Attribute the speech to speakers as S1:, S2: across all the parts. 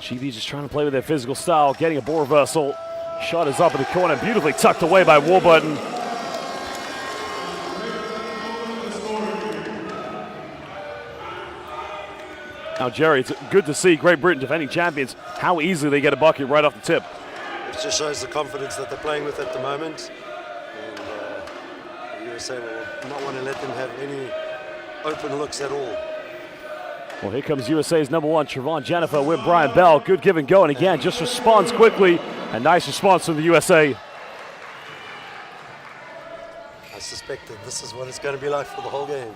S1: GB just trying to play with their physical style, getting a ball reversal. Shot is up in the corner, beautifully tucked away by Warburton. Now, Jerry, it's good to see Great Britain, defending champions, how easily they get a bucket right off the tip.
S2: It just shows the confidence that they're playing with at the moment. And the USA will not want to let them have any open looks at all.
S1: Well, here comes USA's number one, Trevon Jennifer, with Brian Bell. Good give and go, and again, just responds quickly. A nice response from the USA.
S2: I suspect that this is what it's going to be like for the whole game.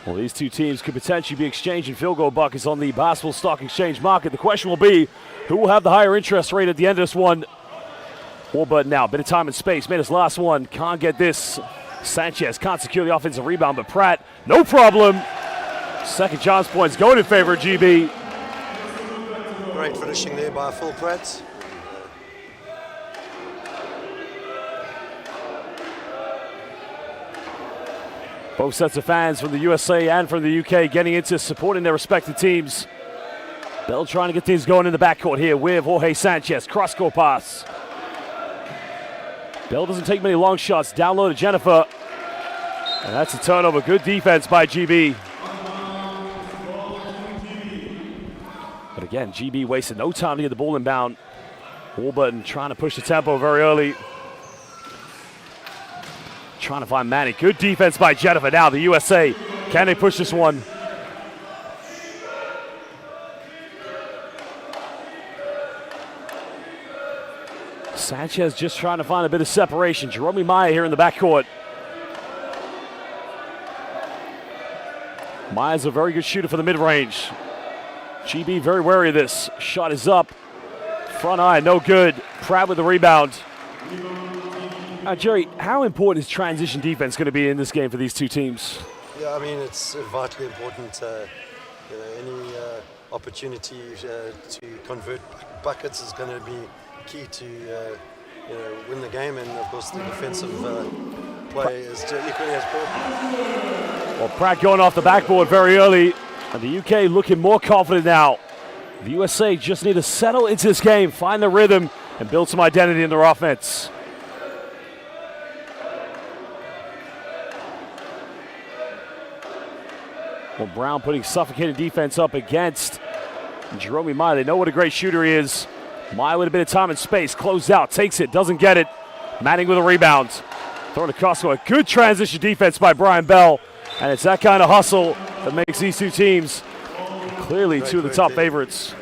S1: Well, these two teams could potentially be exchanging field goal buckets on the basketball stock exchange market. The question will be, who will have the higher interest rate at the end of this one? Warburton now, bit of time and space, made his last one. Can't get this. Sanchez can't secure the offensive rebound, but Pratt, no problem. Second chance points going in favor of GB.
S2: Great finishing there by Phil Pratt.
S1: Both sets of fans from the USA and from the UK getting into supporting their respective teams. Bell trying to get things going in the backcourt here with Jorge Sanchez. Cross-court pass. Bell doesn't take many long shots. Down low to Jennifer. And that's a turnover. Good defense by GB. But again, GB wasted no time to get the ball inbound. Warburton trying to push the tempo very early. Trying to find Manny. Good defense by Jennifer. Now the USA. Can they push this one? Sanchez just trying to find a bit of separation. Jerome Meyer here in the backcourt. Meyer's a very good shooter for the mid-range. GB very wary of this. Shot is up. Front eye, no good. Pratt with the rebound. Now, Jerry, how important is transition defense going to be in this game for these two teams?
S2: Yeah, I mean, it's vitally important. Any opportunity to convert buckets is going to be key to win the game, and of course the defensive play is equally as important.
S1: Well, Pratt going off the backboard very early, and the UK looking more confident now. The USA just need to settle into this game, find the rhythm, and build some identity in their offense. Well, Brown putting suffocating defense up against Jerome Meyer. They know what a great shooter he is. Meyer with a bit of time and space, closed out, takes it, doesn't get it. Manning with a rebound. Throwing across to a good transition defense by Brian Bell. And it's that kind of hustle that makes these two teams clearly two of the top favorites.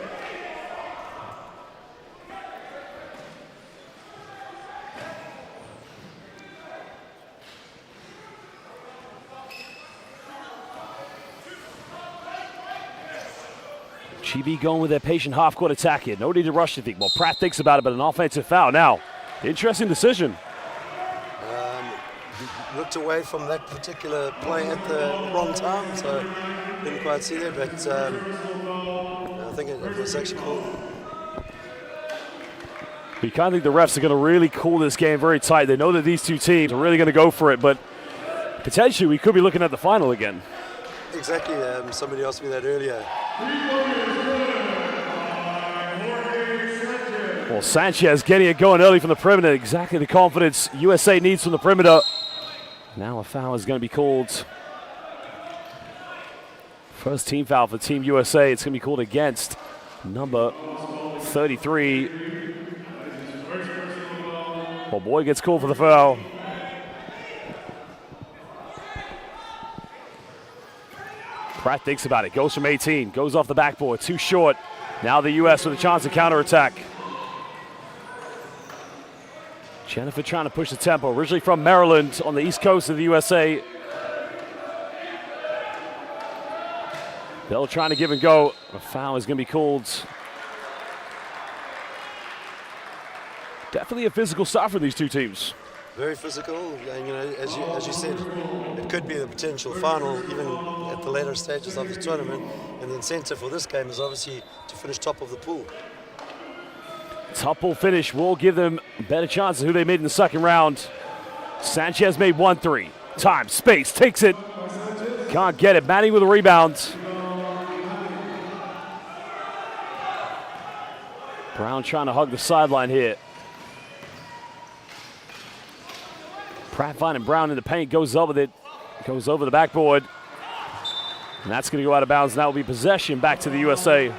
S1: GB going with their patient half-court attack here. No need to rush anything. Well, Pratt thinks about it, but an offensive foul. Now, interesting decision.
S2: Looked away from that particular play at the wrong time, so didn't quite see that, but I think it was actually cool.
S1: We kind of think the refs are going to really cool this game very tight. They know that these two teams are really going to go for it, but potentially we could be looking at the final again.
S2: Exactly. Somebody asked me that earlier.
S1: Well, Sanchez getting it going early from the perimeter. Exactly the confidence USA needs from the perimeter. Now a foul is going to be called. First team foul for Team USA. It's going to be called against number 33. Well, Boyd gets called for the foul. Pratt thinks about it, goes from 18, goes off the backboard, too short. Now the US with a chance to counterattack. Jennifer trying to push the tempo, originally from Maryland on the east coast of the USA. Bell trying to give and go. A foul is going to be called. Definitely a physical start for these two teams.
S2: Very physical, and as you said, it could be the potential final even at the later stages of the tournament. And the incentive for this game is obviously to finish top of the pool.
S1: Top pool finish will give them better chances who they made in the second round. Sanchez made 1-3. Time, space, takes it. Can't get it. Manning with a rebound. Brown trying to hug the sideline here. Pratt finding Brown in the paint, goes up with it, goes over the backboard. And that's going to go out of bounds, and that will be possession back to the USA.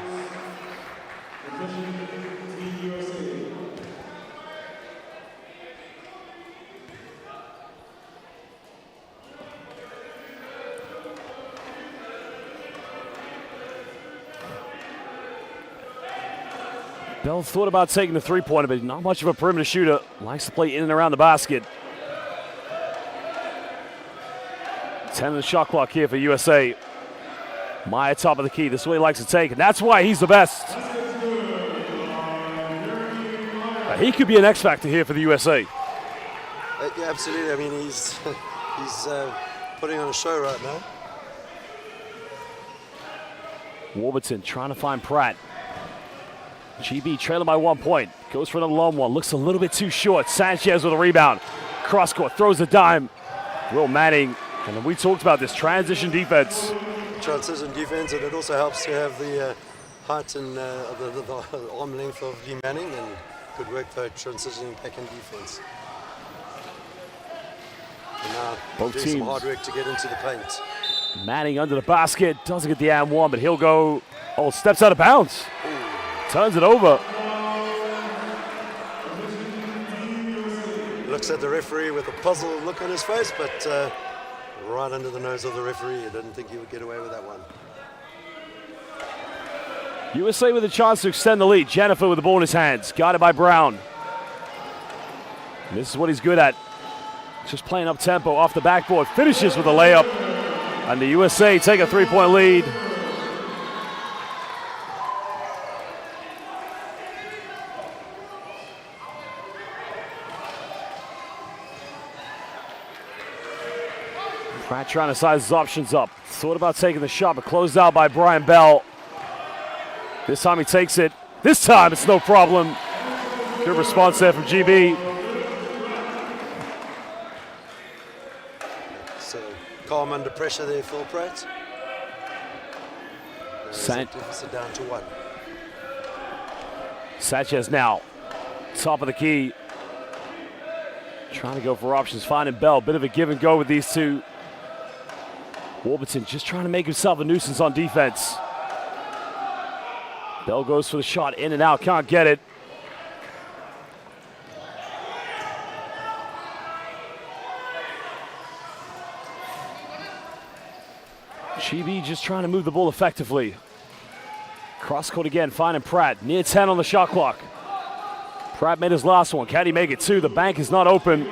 S1: Bell thought about taking the three-pointer, but not much of a perimeter shooter. Likes to play in and around the basket. 10 on the shot clock here for USA. Maya top of the key. This is what he likes to take, and that's why he's the best. He could be an X factor here for the USA.
S2: Yeah, absolutely. I mean, he's putting on a show right now.
S1: Warburton trying to find Pratt. GB trailing by 1 point. Goes for another long one. Looks a little bit too short. Sanchez with a rebound. Cross court, throws a dime. Will Manning. And then we talked about this transition defense.
S2: Transition defense, and it also helps to have the height and the arm length of Lee Manning, and good work for transitioning back in defense. And now
S1: Both
S2: doing
S1: teams.
S2: some hard work to get into the paint.
S1: Manning under the basket. Doesn't get the and one, but he'll go. Oh, steps out of bounds. Turns it over.
S2: Looks at the referee with a puzzled look on his face, but right under the nose of the referee. I didn't think he would get away with that one.
S1: USA with a chance to extend the lead. Jennifer with the ball in his hands. Guarded by Brown. And this is what he's good at. Just playing up tempo off the backboard. Finishes with a layup. And the USA take a three-point lead. Pratt trying to size his options up. Thought about taking the shot, but closed out by Brian Bell. This time he takes it. This time it's no problem. Good response there from GB.
S2: So calm under pressure there, Phil Pratt. Deficit down to 1.
S1: Sanchez now, top of the key. Trying to go for options, finding Bell. Bit of a give and go with these two. Warburton just trying to make himself a nuisance on defense. Bell goes for the shot, in and out, can't get it. GB just trying to move the ball effectively. Cross court again, finding Pratt. Near 10 on the shot clock. Pratt made his last one. Can he make it 2? The bank is not open.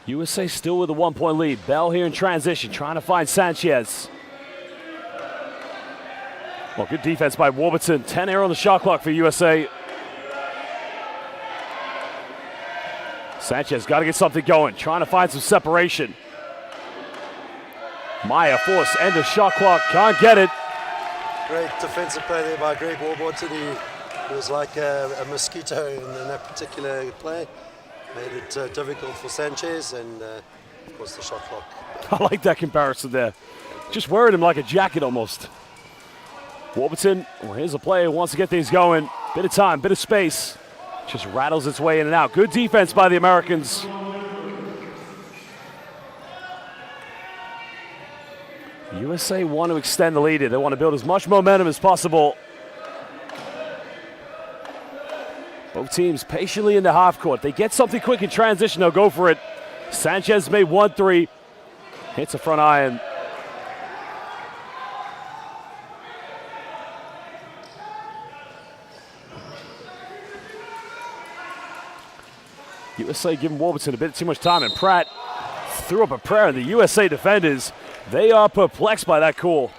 S1: USA still with a 1 point lead. Bell here in transition, trying to find Sanchez. Well, good defense by Warburton. 10 here on the shot clock for USA. Sanchez got to get something going, trying to find some separation. Maya force, end of shot clock, can't get it.
S2: Great defensive play there by Greg Warburton. He was like a mosquito in that particular play. Made it difficult for Sanchez, and of course the shot clock.
S1: I like that comparison there. Just wearing him like a jacket almost. Warburton, well, here's a player who wants to get things going. Bit of time, bit of space. Just rattles its way in and out. Good defense by the Americans. USA want to extend the lead here. They want to build as much momentum as possible. Both teams patiently in the half court. They get something quick in transition, they'll go for it. Sanchez made 1-3. Hits a front iron. USA giving Warburton a bit too much time, and Pratt threw up a prayer, and the USA defenders, they are perplexed by that call.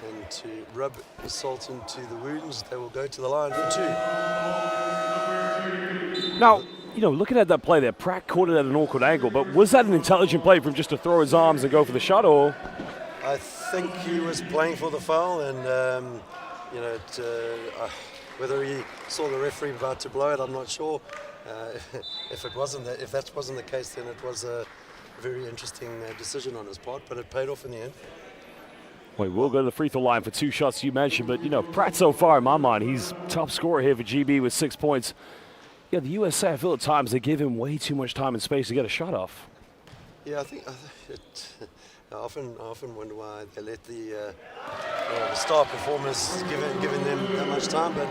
S2: And to rub salt into the wounds, they will go to the line for 2.
S1: Now, you know, looking at that play there, Pratt caught it at an awkward angle, but was that an intelligent play for him just to throw his arms and go for the shot, or?
S2: I think he was playing for the foul, and you know, whether he saw the referee about to blow it, I'm not sure. If that wasn't the case, then it was a very interesting decision on his part, but it paid off in the end.
S1: Well, he will go to the free throw line for 2 shots you mentioned, but, you know, Pratt so far, in my mind, he's top scorer here for GB with 6 points. Yeah, the USA, I feel at times they give him way too much time and space to get a shot off.
S2: Yeah, I think I often wonder why they let the star performers giving them that much time, but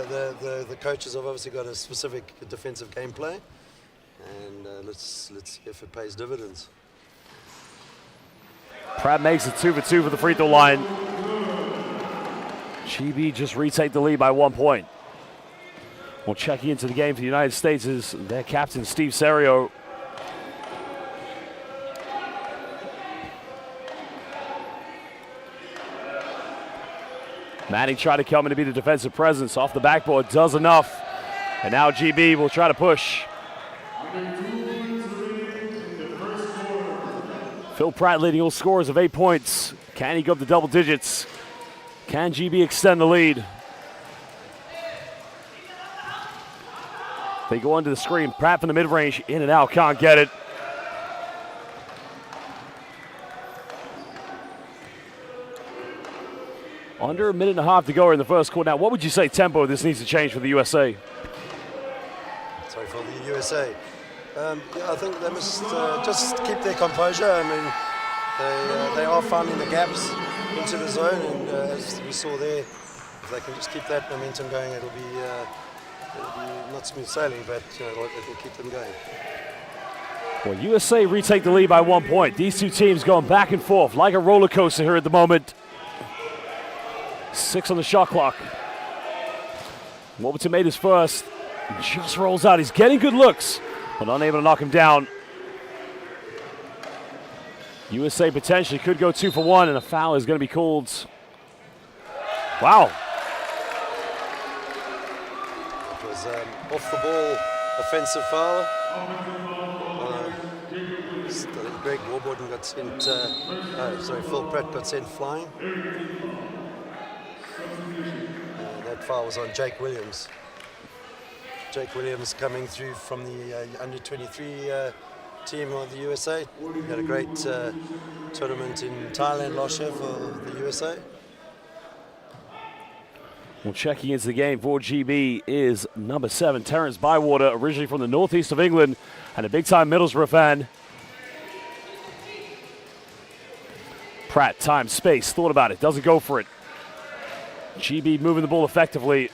S2: the coaches have obviously got a specific defensive game play, and let's see if it pays dividends.
S1: Pratt makes it 2 for 2 for the free throw line. GB just retake the lead by 1 point. Well, checking into the game for the United States is their captain, Steve Serio. Manning tried to come in to be the defensive presence. Off the backboard, does enough. And now GB will try to push. Phil Pratt leading all scorers of 8 points. Can he go up to double digits? Can GB extend the lead? They go under the screen. Pratt from the mid-range, in and out, can't get it. Under a minute and a half to go in the first quarter. Now, what would you say tempo this needs to change for the USA?
S2: Sorry, for the USA. Yeah, I think they must just keep their composure. I mean, they are finding the gaps into the zone, and as we saw there, if they can just keep that momentum going, it'll be not smooth sailing, but it will keep them going.
S1: Well, USA retake the lead by 1 point. These two teams going back and forth like a roller coaster here at the moment. 6 on the shot clock. Warburton made his first. He just rolls out. He's getting good looks, but unable to knock him down. USA potentially could go 2 for 1, and a foul is going to be called. Wow.
S2: It was off the ball offensive foul. I think Greg Warburton got sent, Phil Pratt got sent flying. That foul was on Jake Williams. Jake Williams coming through from the under-23 team of the USA. He had a great tournament in Thailand last year for the USA.
S1: Well, checking into the game for GB is number 7, Terrence Bywater, originally from the northeast of England and a big-time Middlesbrough fan. Pratt, time, space, thought about it, doesn't go for it. GB moving the ball effectively.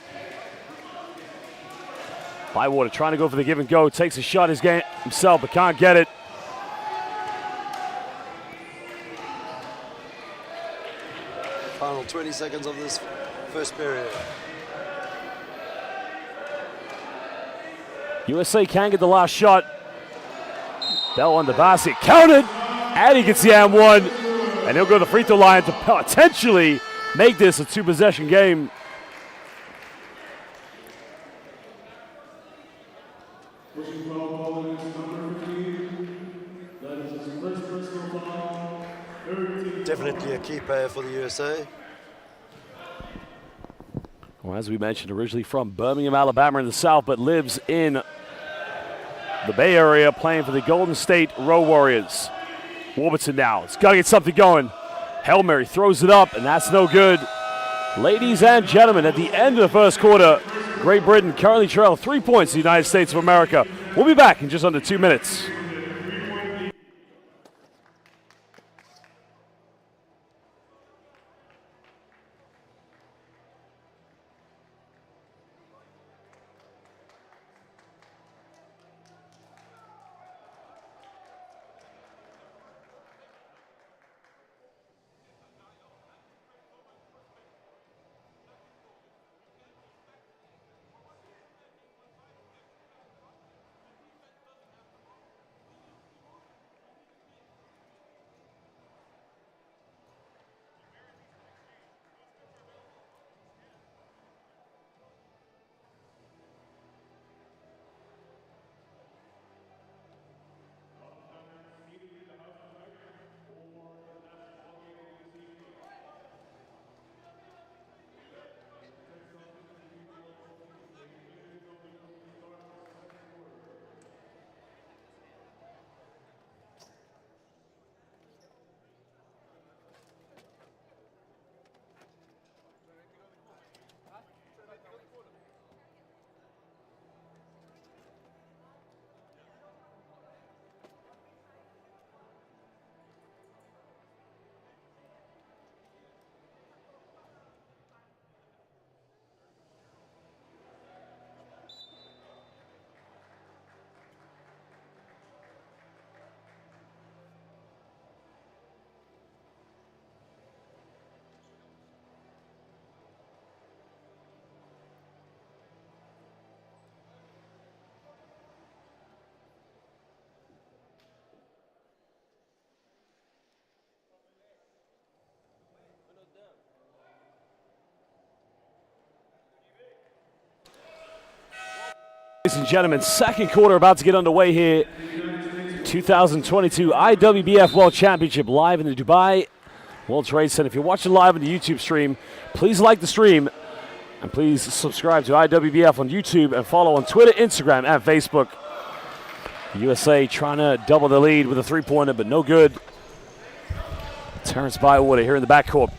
S1: Bywater trying to go for the give and go, takes a shot himself, but can't get it.
S2: Final 20 seconds of this first period.
S1: USA can get the last shot. Bell on the basket, counted, and he gets the and one, and he'll go to the free throw line to potentially make this a 2-possession game.
S2: Definitely a key player for the USA.
S1: Well, as we mentioned, originally from Birmingham, Alabama in the South, but lives in the Bay Area, playing for the Golden State Road Warriors. Warburton now, it's got to get something going. Hail Mary throws it up, and that's no good. Ladies and gentlemen, at the end of the first quarter, Great Britain currently trail 3 points to the United States of America. We'll be back in just under 2 minutes. ladies and gentlemen. Second quarter about to get underway here. 2022 IWBF World Championship live in the Dubai World Trade Center. If you're watching live on the YouTube stream, please like the stream and please subscribe to IWBF on YouTube and follow on Twitter, Instagram, and Facebook. USA trying to double the lead with a three-pointer, but no good. Terrence Bywater here in the backcourt.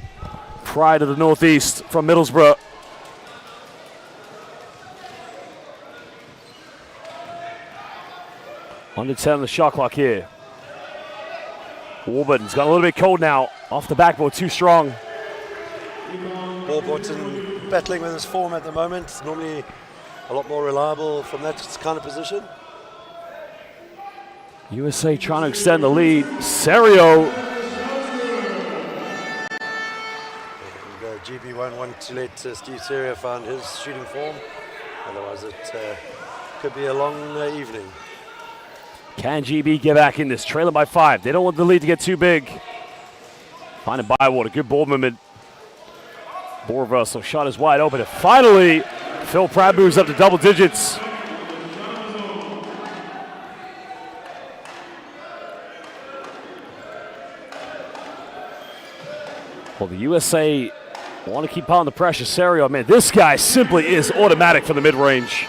S1: Pride of the Northeast from Middlesbrough. Under 10 on the shot clock here. Warburton's got a little bit cold now. Off the backboard, too strong.
S2: Warburton battling with his form at the moment. It's normally a lot more reliable from that kind of position.
S1: USA trying to extend the lead. Serio.
S2: And GB won't want to let Steve Serio find his shooting form. Otherwise it could be a long evening.
S1: Can GB get back in this? Trailing by 5. They don't want the lead to get too big. Finding Bywater. Good ball movement. Ball reversal. Shot is wide open. And finally, Phil Pratt moves up to double digits. Well, the USA want to keep on the pressure. Serio, man, this guy simply is automatic for the mid-range.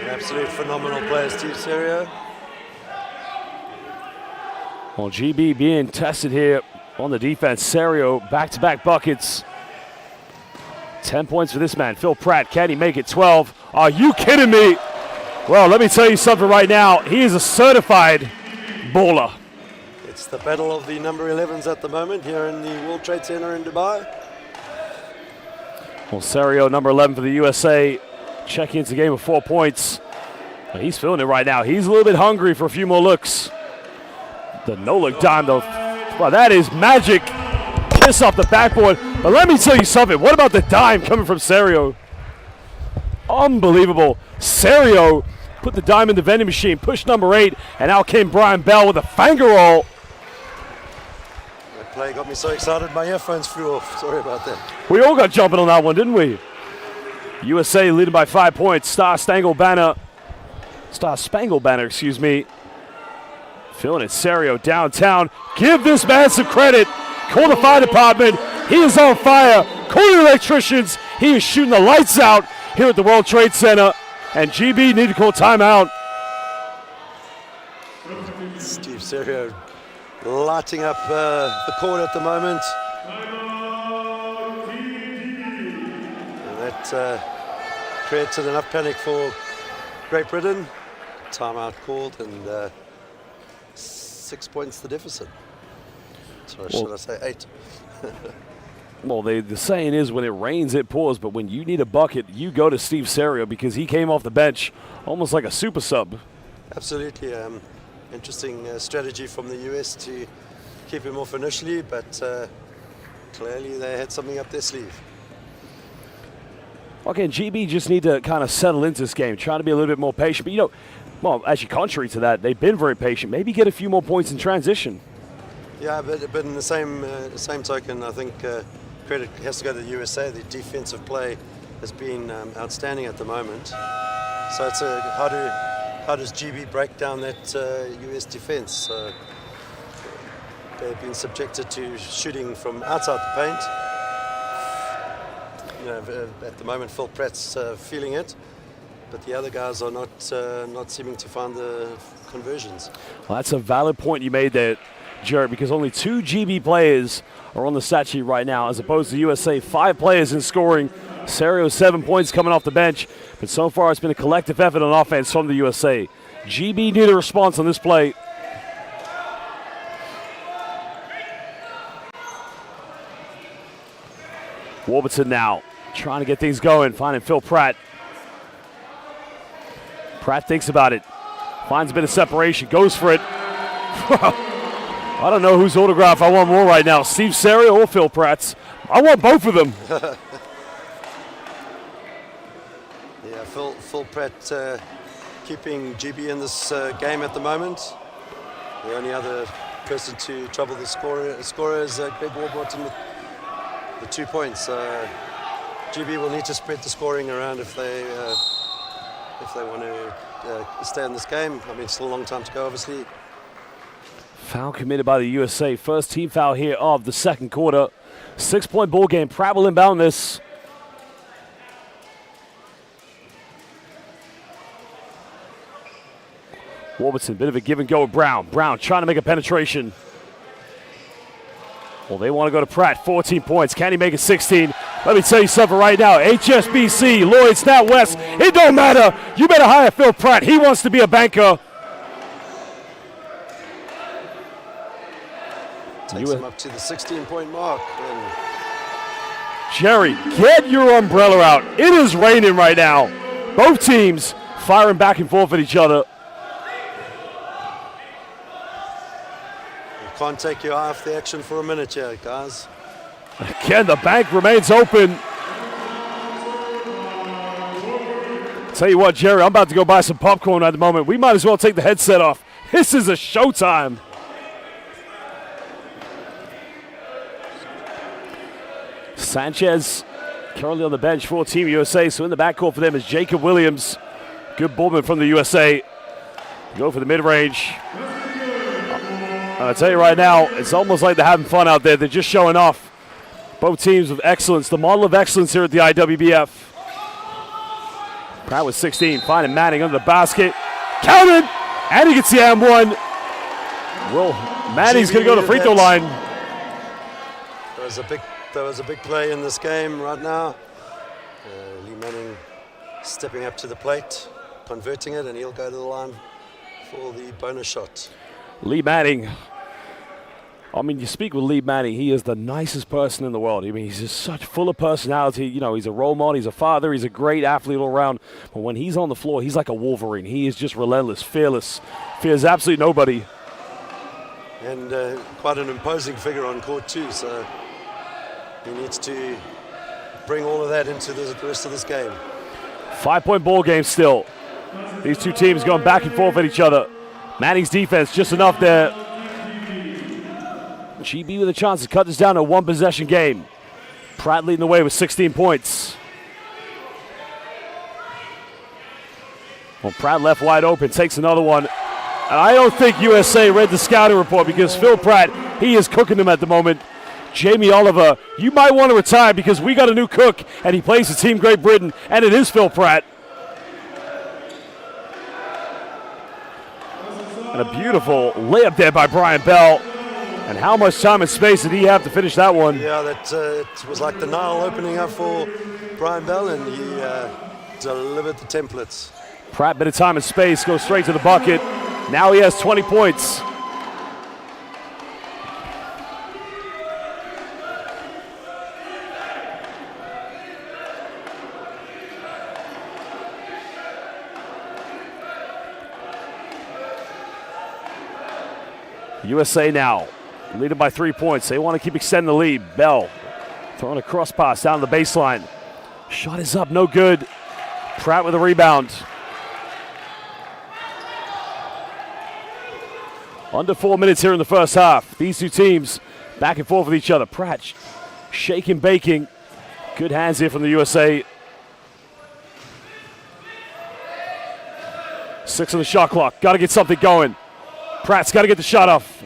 S2: Absolute phenomenal player, Steve Serio.
S1: Well, GB being tested here on the defense. Serio, back-to-back buckets. 10 points for this man. Phil Pratt, can he make it 12? Are you kidding me? Well, let me tell you something right now. He is a certified baller.
S2: It's the battle of the number 11s at the moment here in the World Trade Center in Dubai.
S1: Well, Serio, number 11 for the USA, checking into the game with 4 points. He's feeling it right now. He's a little bit hungry for a few more looks. The no-look dime, though. Wow, that is magic. Kiss off the backboard. But let me tell you something. What about the dime coming from Serio? Unbelievable. Serio put the dime in the vending machine, pushed number 8, and out came Brian Bell with a finger roll.
S2: That play got me so excited my earphones flew off. Sorry about that.
S1: We all got jumping on that one, didn't we? USA leading by 5 points. Star Spangled Banner, excuse me. Feeling it, Serio downtown. Give this man some credit. Call the fire department. He is on fire. Call the electricians. He is shooting the lights out here at the World Trade Center. And GB need to call timeout.
S2: Steve Serio lighting up the court at the moment. And that created enough panic for Great Britain. Timeout called and 6 points the deficit. So should I say 8?
S1: Well, the saying is when it rains, it pours. But when you need a bucket, you go to Steve Serio because he came off the bench almost like a super sub.
S2: Absolutely. Interesting strategy from the US to keep him off initially, but clearly they had something up their sleeve.
S1: Okay, GB just need to kind of settle into this game, try to be a little bit more patient. But, you know, well, actually, contrary to that, they've been very patient. Maybe get a few more points in transition.
S2: Yeah, but in the same token, I think credit has to go to the USA. The defensive play has been outstanding at the moment. So it's how does GB break down that US defense? They've been subjected to shooting from outside the paint. You know, at the moment, Phil Pratt's feeling it, but the other guys are not seeming to find the conversions.
S1: Well, that's a valid point you made there, Jared, because only 2 GB players are on the stat sheet right now, as opposed to USA 5 players in scoring. Serio 7 points coming off the bench, but so far it's been a collective effort on offense from the USA. GB need a response on this play. Warburton now trying to get things going, finding Phil Pratt. Pratt thinks about it, finds a bit of separation, goes for it. I don't know whose autograph I want more right now, Steve Serio or Phil Pratt's. I want both of them.
S2: Yeah, Phil Pratt keeping GB in this game at the moment. The only other person to trouble the scorer is Greg Warburton with the 2 points. GB will need to spread the scoring around if they want to stay in this game. I mean, still a long time to go, obviously.
S1: Foul committed by the USA. First team foul here of the second quarter. 6-point ball game. Pratt will inbound this. Warburton, bit of a give and go with Brown. Brown trying to make a penetration. Well, they want to go to Pratt. 14 points. Can he make it 16? Let me tell you something right now. HSBC, Lloyd's, Nat West, it don't matter. You better hire Phil Pratt. He wants to be a banker.
S2: Takes him up to the 16-point mark. And
S1: Jerry, get your umbrella out. It is raining right now. Both teams firing back and forth at each other.
S2: can't take your eye off the action for a minute here, guys.
S1: Again, the bank remains open. Tell you what, Jerry, I'm about to go buy some popcorn at the moment. We might as well take the headset off. This is a showtime. Sanchez currently on the bench for Team USA. So in the backcourt for them is Jacob Williams. Good ballman from the USA. Go for the mid-range. I'll tell you right now, it's almost like they're having fun out there. They're just showing off. Both teams with excellence. The model of excellence here at the IWBF. Pratt with 16, finding Manning under the basket. Counted! And he gets the and one. Well, Manning's going to go to the free throw line.
S2: There was a big play in this game right now. Lee Manning stepping up to the plate, converting it, and he'll go to the line for the bonus shot.
S1: Lee Manning. I mean, you speak with Lee Manning, he is the nicest person in the world. I mean, he's just such full of personality. You know, he's a role model, he's a father, he's a great athlete all around. But when he's on the floor, he's like a Wolverine. He is just relentless, fearless, fears absolutely nobody.
S2: And quite an imposing figure on court too, so he needs to bring all of that into the rest of this game.
S1: 5-point ball game still. These two teams going back and forth at each other. Manning's defense just enough there. GB with a chance to cut this down to a one-possession game. Pratt leading the way with 16 points. Well, Pratt left wide open, takes another one. And I don't think USA read the scouting report because Phil Pratt, he is cooking them at the moment. Jamie Oliver, you might want to retire because we got a new cook and he plays for Team Great Britain, and it is Phil Pratt. And a beautiful layup there by Brian Bell. And how much time and space did he have to finish that one?
S2: Yeah, that it was like the Nile opening up for Brian Bell, and he delivered the templates.
S1: Pratt, bit of time and space, goes straight to the bucket. Now he has 20 points. USA now leading by 3 points. They want to keep extending the lead. Bell throwing a cross pass down the baseline. Shot is up, no good. Pratt with a rebound. Under 4 minutes here in the first half. These two teams back and forth with each other. Pratt shaking, baking. Good hands here from the USA. 6 on the shot clock. Got to get something going. Pratt's got to get the shot off.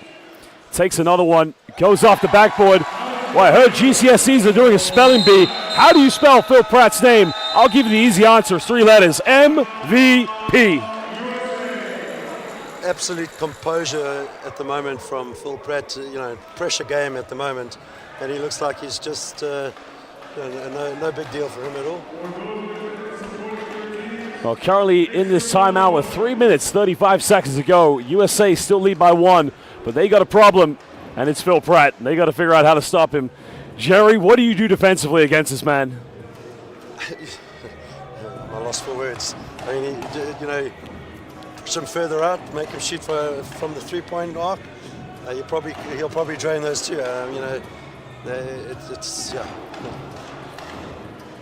S1: Takes another one. Goes off the backboard. Well, I heard GCSEs are doing a spelling bee. How do you spell Phil Pratt's name? I'll give you the easy answer. It's 3 letters. MVP.
S2: Absolute composure at the moment from Phil Pratt. You know, pressure game at the moment. And he looks like he's just no big deal for him at all.
S1: Well, currently in this timeout with 3 minutes, 35 seconds to go. USA still lead by 1, but they got a problem, and it's Phil Pratt. They got to figure out how to stop him. Jerry, what do you do defensively against this man?
S2: I'm lost for words. I mean, push him further out, make him shoot from the three-point arc. He'll probably drain those too. It's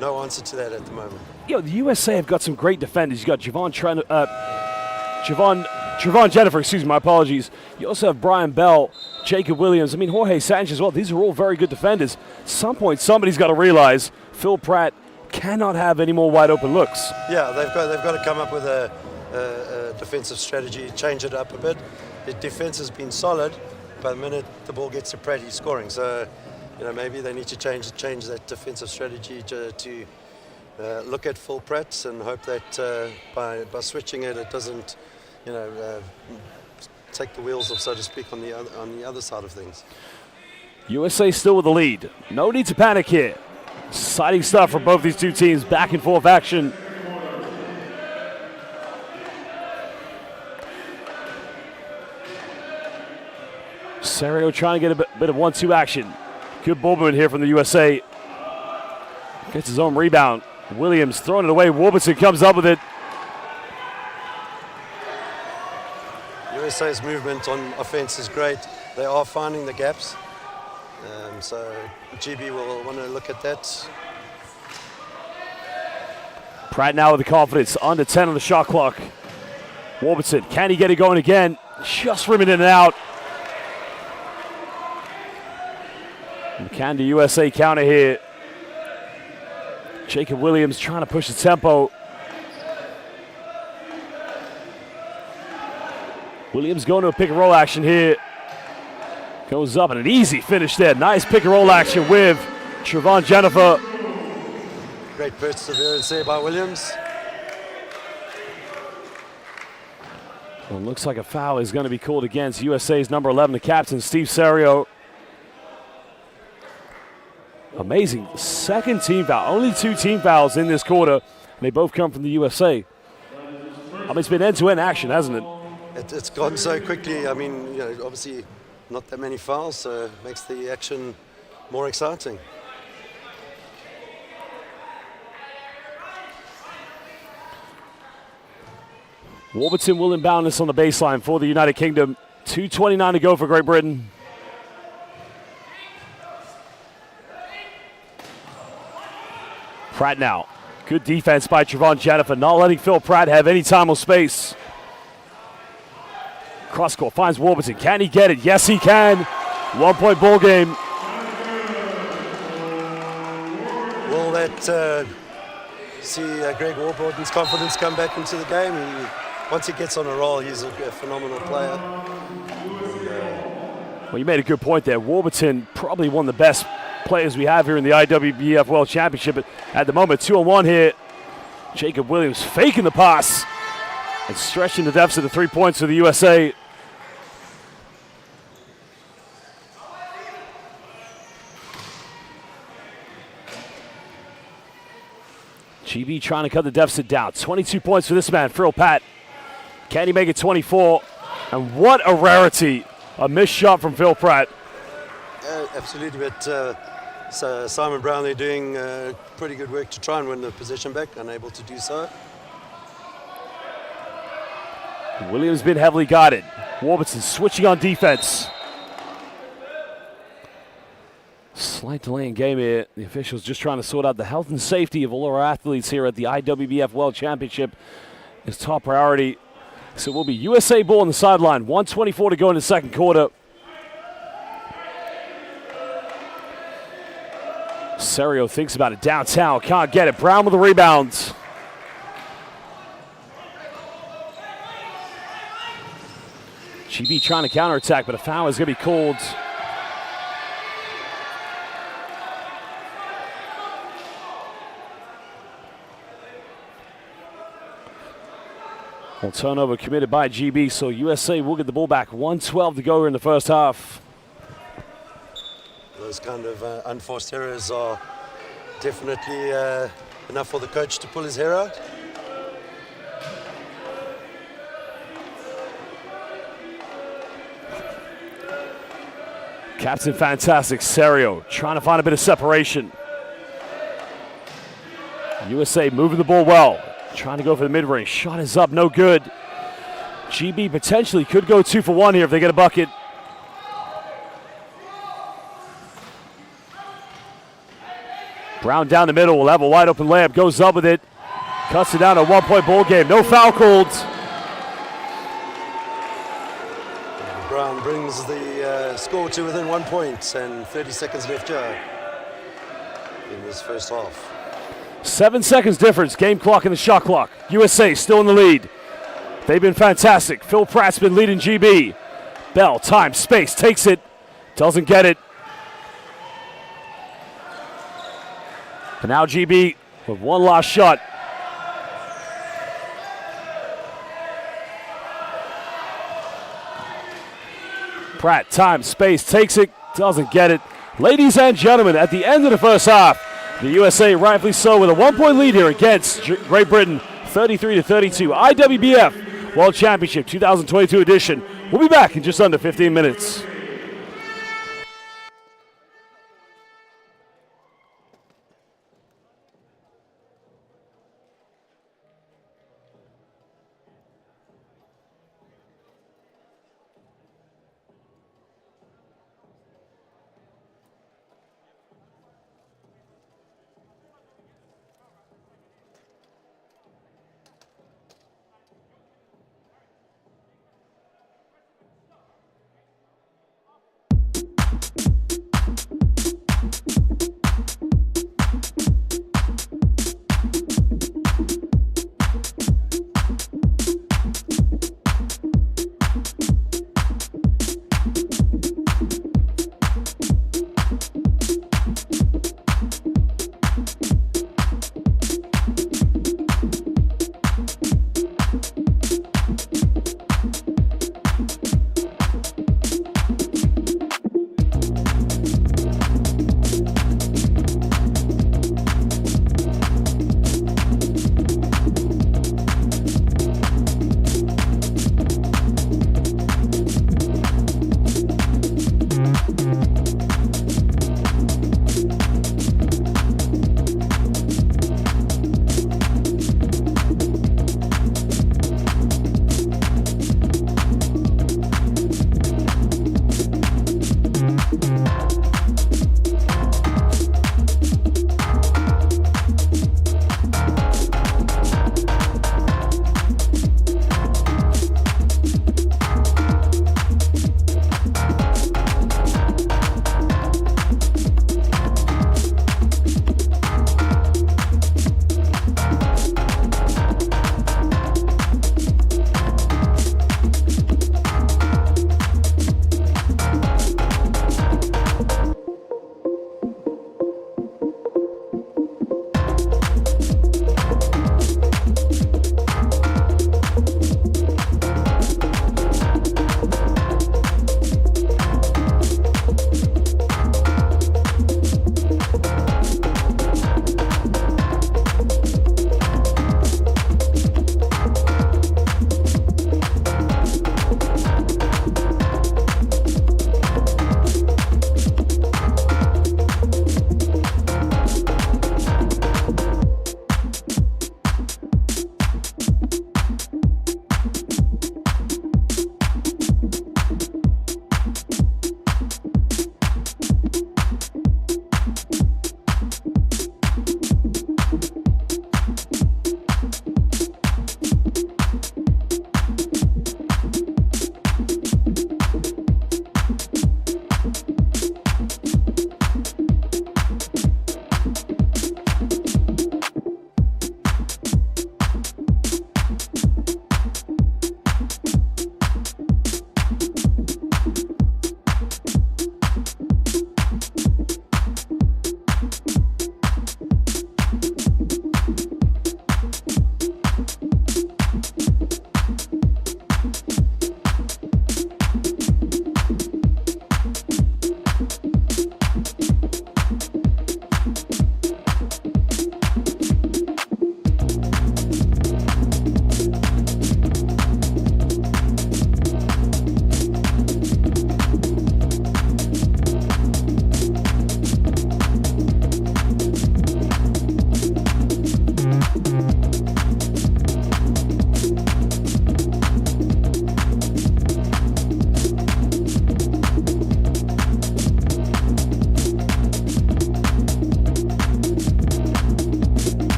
S2: no answer to that at the moment.
S1: The USA have got some great defenders. You got Javon Jennifer, excuse me, my apologies. You also have Brian Bell, Jacob Williams. I mean, Jorge Sanchez as well. These are all very good defenders. At some point, somebody's got to realize Phil Pratt cannot have any more wide open looks.
S2: Yeah, they've got to come up with a defensive strategy, change it up a bit. The defense has been solid, but the minute the ball gets to Pratt, he's scoring. So, maybe they need to change that defensive strategy to look at full Pratt and hope that by switching it, it doesn't, take the wheels off, so to speak, on the other side of things.
S1: USA still with the lead. No need to panic here. Exciting stuff for both these two teams. Back and forth action. Serio trying to get a bit of 1-2 action. Good ball movement here from the USA. Gets his own rebound. Williams throwing it away. Warburton comes up with it.
S2: USA's movement on offense is great. They are finding the gaps. So GB will want to look at that.
S1: Pratt now with the confidence. Under 10 on the shot clock. Warburton, can he get it going again? Just rimming in and out. Can the USA counter here? Jacob Williams trying to push the tempo. Williams going to a pick and roll action here. Goes up and an easy finish there. Nice pick and roll action with Trevon Jennifer.
S2: Great perseverance there by Williams.
S1: Well, looks like a foul is going to be called against USA's number 11, the captain, Steve Serio. Amazing. Second team foul. Only 2 team fouls in this quarter. And they both come from the USA. I mean, it's been end-to-end action, hasn't it?
S2: It's gone so quickly. I mean, obviously not that many fouls, so it makes the action more exciting.
S1: Warburton will inbound this on the baseline for the United Kingdom. 2:29 to go for Great Britain. Pratt now. Good defense by Trevon Jennifer, not letting Phil Pratt have any time or space. Cross court finds Warburton. Can he get it? Yes, he can. 1-point ball game.
S2: Will that see Greg Warburton's confidence come back into the game? Once he gets on a roll, he's a phenomenal player.
S1: Well, you made a good point there. Warburton, probably one of the best players we have here in the IWBF World Championship. But at the moment, 2-on-1 here. Jacob Williams faking the pass and stretching the deficit to 3 points for the USA. GB trying to cut the deficit down. 22 points for this man, Phil Pratt. Can he make it 24? And what a rarity. A missed shot from Phil Pratt.
S2: Absolutely, but so Simon Brownlee doing pretty good work to try and win the possession back, unable to do so.
S1: Williams been heavily guarded. Warburton switching on defense. Slight delay in game here. The officials just trying to sort out the health and safety of all our athletes here at the IWBF World Championship is top priority. So it will be USA ball on the sideline. 1:24 to go in the second quarter. Serio thinks about it downtown. Can't get it. Brown with the rebound. GB trying to counterattack, but a foul is going to be called. Well, turnover committed by GB, so USA will get the ball back. 1:12 to go in the first half.
S2: Those kind of unforced errors are definitely enough for the coach to pull his hair out.
S1: Captain fantastic, Serio trying to find a bit of separation. USA moving the ball well. Trying to go for the mid-range. Shot is up, no good. GB potentially could go 2 for 1 here if they get a bucket. Brown down the middle will have a wide open layup. Goes up with it. Cuts it down to a 1-point ball game. No foul called.
S2: Brown brings the score to within 1 point and 30 seconds left here in this first half.
S1: 7 seconds difference, game clock and the shot clock. USA still in the lead. They've been fantastic. Phil Pratt's been leading GB. Bell, time, space, takes it, doesn't get it. And now GB with one last shot. Pratt, time, space, takes it, doesn't get it. Ladies and gentlemen, at the end of the first half, the USA rightfully so with a 1-point lead here against Great Britain, 33-32. IWBF World Championship 2022 edition. We'll be back in just under 15 minutes.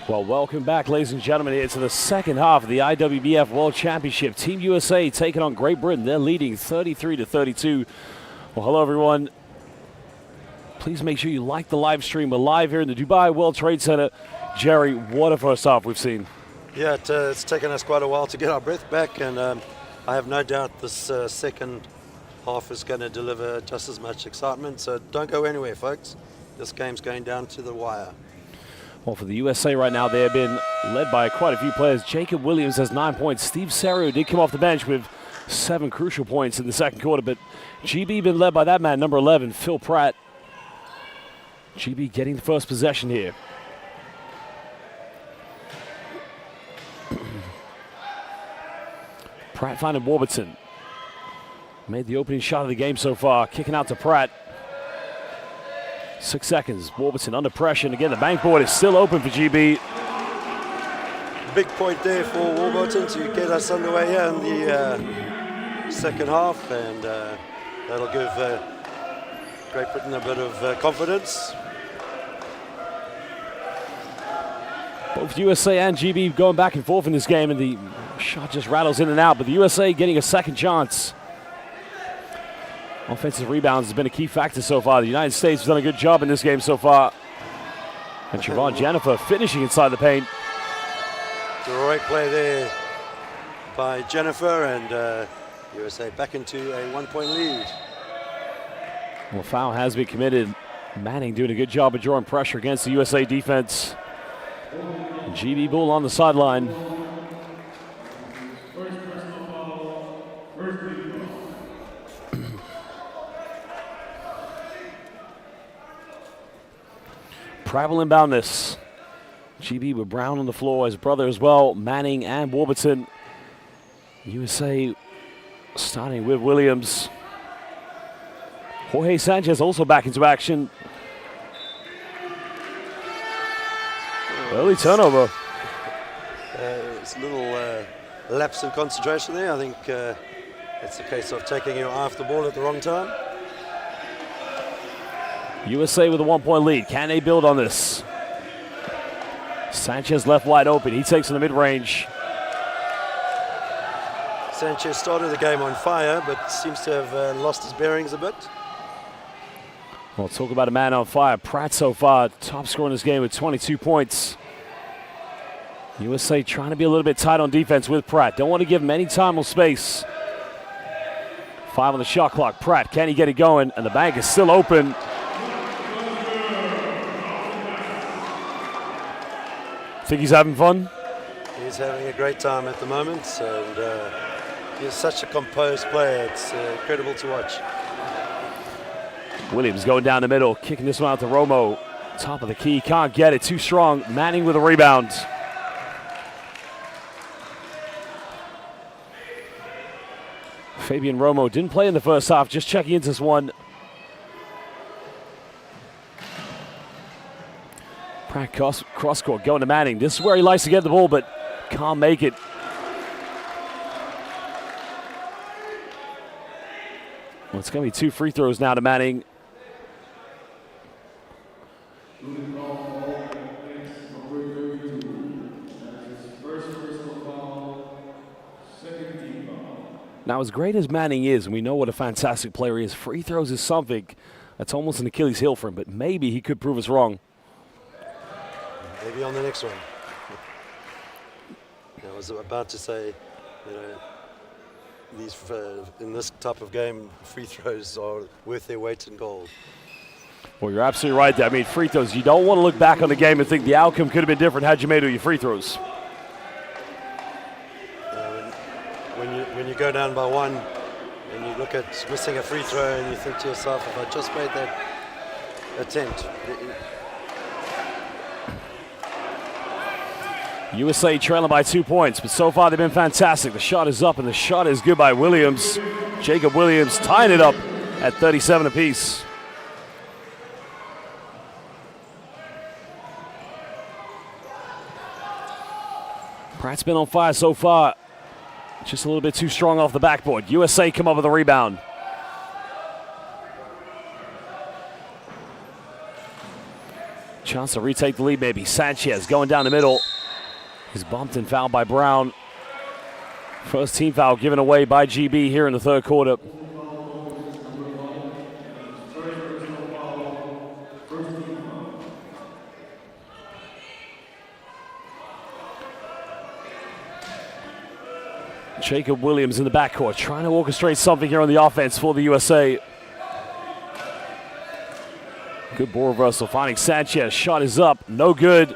S1: Well, welcome back, ladies and gentlemen. It's the second half of the IWBF World Championship. Team USA taking on Great Britain. They're leading 33-32. Well, hello, everyone. Please make sure you like the live stream. We're live here in the Dubai World Trade Center. Jerry, what a first half we've seen.
S2: Yeah, it's taken us quite a while to get our breath back, and I have no doubt this second half is going to deliver just as much excitement. So don't go anywhere, folks. This game's going down to the wire.
S1: Well, for the USA right now, they have been led by quite a few players. Jacob Williams has 9 points. Steve Serio did come off the bench with 7 crucial points in the second quarter, but GB been led by that man, number 11, Phil Pratt. GB getting the first possession here. Pratt finding Warburton. Made the opening shot of the game so far. Kicking out to Pratt. 6 seconds. Warburton under pressure. And again, the bank board is still open for GB.
S2: Big point there for Warburton to get us underway here in the second half. And that'll give Great Britain a bit of confidence.
S1: Both USA and GB going back and forth in this game. And the shot just rattles in and out. But the USA getting a second chance. Offensive rebounds has been a key factor so far. The United States has done a good job in this game so far. And Trevon Jennifer finishing inside the paint.
S2: Great play there by Jennifer, and USA back into a 1-point lead.
S1: Well, foul has been committed. Manning doing a good job of drawing pressure against the USA defense. GB Bull on the sideline. Pratt will inbound this. GB with Brown on the floor, his brother as well, Manning and Warburton. USA starting with Williams. Jorge Sanchez also back into action. Early turnover.
S2: It's a little lapse in concentration there. I think it's a case of taking your eye off the ball at the wrong time.
S1: USA with a 1-point lead. Can they build on this? Sanchez left wide open. He takes in the mid-range.
S2: Sanchez started the game on fire, but seems to have lost his bearings a bit.
S1: Well, talk about a man on fire. Pratt so far, top scorer in this game with 22 points. USA trying to be a little bit tight on defense with Pratt. Don't want to give him any time or space. 5 on the shot clock. Pratt, can he get it going? And the bank is still open. Think he's having fun?
S2: He's having a great time at the moment, and he's such a composed player. It's incredible to watch.
S1: Williams going down the middle, kicking this one out to Romo. Top of the key, can't get it, too strong. Manning with a rebound. Fabian Romo didn't play in the first half, just checking into this one. Pratt cross court going to Manning. This is where he likes to get the ball, but can't make it. Well, it's going to be 2 free throws now to Manning. Now, as great as Manning is, and we know what a fantastic player he is, free throws is something that's almost an Achilles heel for him, but maybe he could prove us wrong.
S2: Maybe on the next one. I was about to say, these in this type of game, free throws are worth their weight in gold.
S1: Well, you're absolutely right there. I mean, free throws, you don't want to look back on the game and think the outcome could have been different had you made all your free throws.
S2: When you go down by 1 and you look at missing a free throw and you think to yourself, if I just made that attempt.
S1: USA trailing by 2 points, but so far they've been fantastic. The shot is up, and the shot is good by Williams. Jacob Williams tying it up at 37 apiece. Pratt's been on fire so far. Just a little bit too strong off the backboard. USA come up with a rebound. Chance to retake the lead maybe. Sanchez going down the middle. He's bumped and fouled by Brown. First team foul given away by GB here in the third quarter. Jacob Williams in the backcourt trying to orchestrate something here on the offense for the USA. Good ball reversal, finding Sanchez. Shot is up, no good.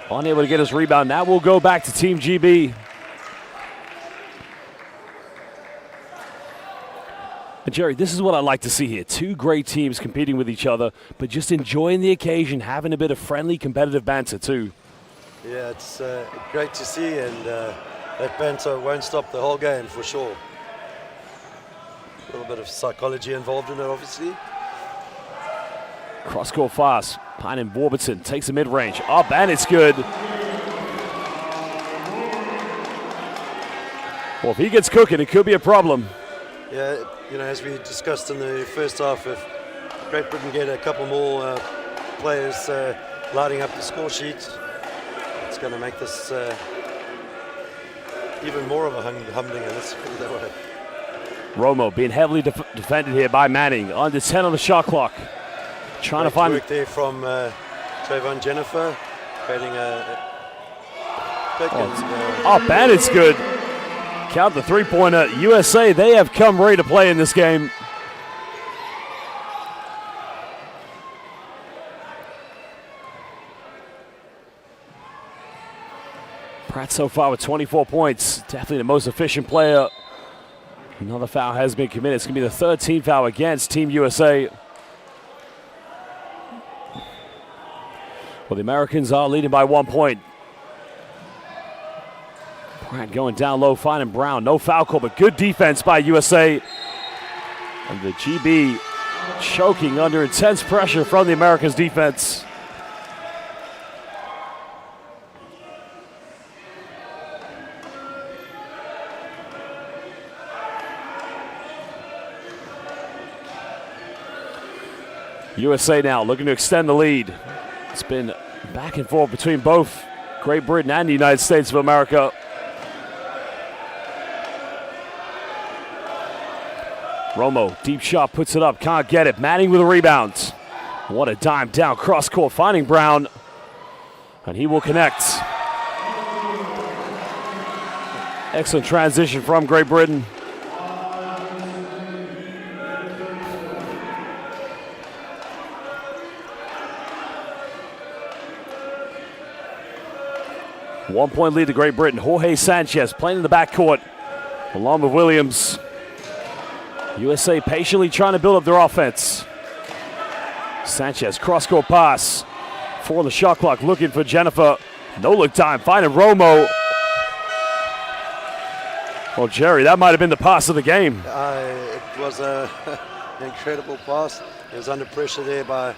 S1: Unable to get his rebound. That will go back to Team GB. And Jerry, this is what I like to see here. Two great teams competing with each other, but just enjoying the occasion, having a bit of friendly, competitive banter too.
S2: Yeah, it's great to see, and that banter won't stop the whole game for sure. A little bit of psychology involved in it, obviously.
S1: Cross-court fast. Pine and Warburton takes the mid-range. Up, and it's good. Well, if he gets cooking, it could be a problem.
S2: Yeah, you know, as we discussed in the first half, if Great Britain get a couple more players lighting up the score sheet, it's going to make this even more of a humbling, let's put it that way.
S1: Romo being heavily defended here by Manning. Under 10 on the shot clock. Trying to find
S2: work there from Trayvon Jennifer, creating a pick.
S1: Up, and it's good. Count the three-pointer. USA, they have come ready to play in this game. Pratt so far with 24 points. Definitely the most efficient player. Another foul has been committed. It's going to be the third team foul against Team USA. Well, the Americans are leading by 1 point. Pratt going down low, finding Brown. No foul call, but good defense by USA. And the GB choking under intense pressure from the Americans' defense. USA now looking to extend the lead. It's been back and forth between both Great Britain and the United States of America. Romo, deep shot, puts it up, can't get it. Manning with a rebound. What a dime down, cross court, finding Brown. And he will connect. Excellent transition from Great Britain. One-point lead to Great Britain. Jorge Sanchez playing in the backcourt along with Williams. USA patiently trying to build up their offense. Sanchez, cross-court pass. 4 on the shot clock, looking for Jennifer. No-look time, finding Romo. Well, Jerry, that might have been the pass of the game.
S2: It was an incredible pass. He was under pressure there by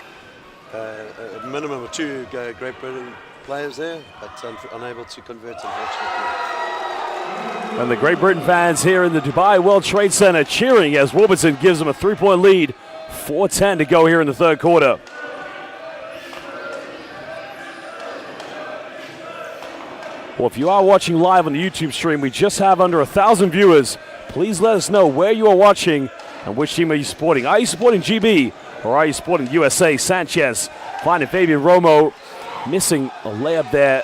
S2: a minimum of 2 Great Britain players there, but unable to convert, unfortunately.
S1: And the Great Britain fans here in the Dubai World Trade Center cheering as Warburton gives them a 3-point lead. 4:10 to go here in the third quarter. Well, if you are watching live on the YouTube stream, we just have under 1,000 viewers. Please let us know where you are watching and which team are you supporting. Are you supporting GB or are you supporting USA? Sanchez finding Fabian Romo, missing a layup there.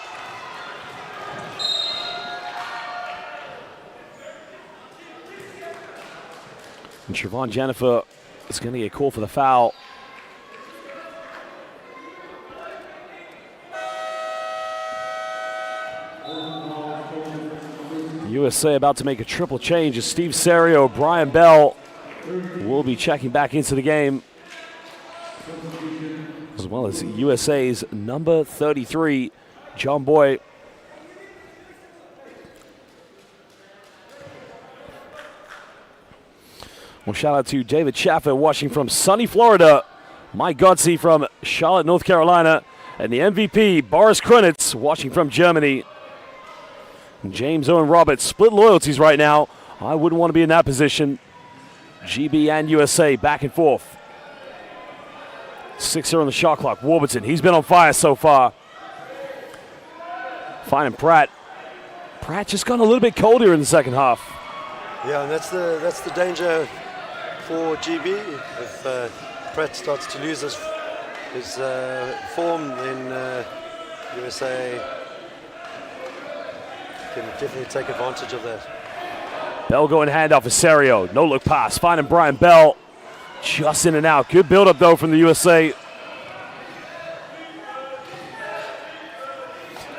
S1: And Trayvon Jennifer is going to get called for the foul. USA about to make a triple change as Steve Serio, Brian Bell will be checking back into the game, as well as USA's number 33, John Boy. Well, shout out to David Schaffer watching from sunny Florida, Mike Godsey from Charlotte, North Carolina, and the MVP, Boris Krenitz, watching from Germany. And James Owen Roberts, split loyalties right now. I wouldn't want to be in that position. GB and USA back and forth. 6-0 on the shot clock. Warburton, he's been on fire so far. Finding Pratt. Pratt just got a little bit colder in the second half.
S2: Yeah, and that's the danger for GB. If Pratt starts to lose his form, then USA can definitely take advantage of that.
S1: Bell going handoff for Serio. No look pass. Finding Brian Bell. Just in and out. Good build up though from the USA.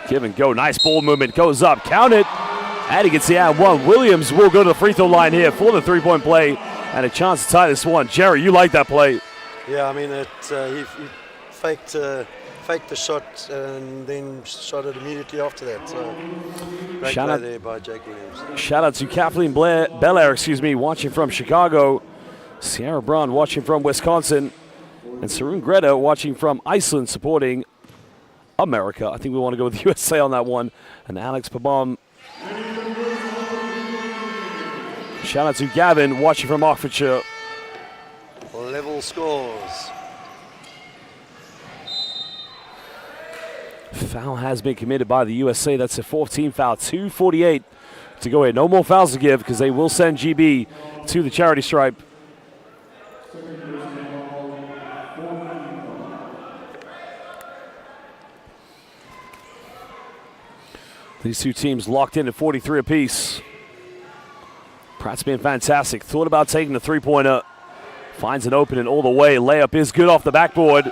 S1: Give and go. Nice ball movement. Goes up. Count it. And he gets the and one. Williams will go to the free throw line here for the 3-point play and a chance to tie this one. Jerry, you like that play?
S2: Yeah, I mean, he faked the shot and then shot it immediately after that. So great play there by Jake Williams.
S1: Shout out to Kathleen Belair, watching from Chicago. Sierra Braun watching from Wisconsin. And Sarun Greta watching from Iceland, supporting America. I think we want to go with USA on that one. And Alex Pabom. Shout out to Gavin watching from Oxfordshire.
S2: Level scores.
S1: Foul has been committed by the USA. That's a 14 foul. 2:48 to go in. No more fouls to give because they will send GB to the charity stripe. These two teams locked in at 43 apiece. Pratt's been fantastic. Thought about taking the three-pointer. Finds an opening all the way. Layup is good off the backboard.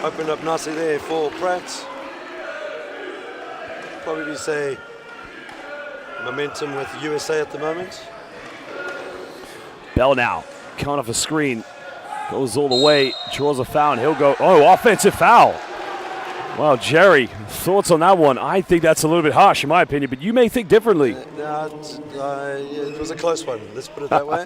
S2: Opened up nicely there for Pratt. Probably say momentum with USA at the moment.
S1: Bell now coming off a screen. Goes all the way. Draws a foul and he'll go. Oh, offensive foul. Well, Jerry, thoughts on that one? I think that's a little bit harsh in my opinion, but you may think differently.
S2: It was a close one. Let's put it that way.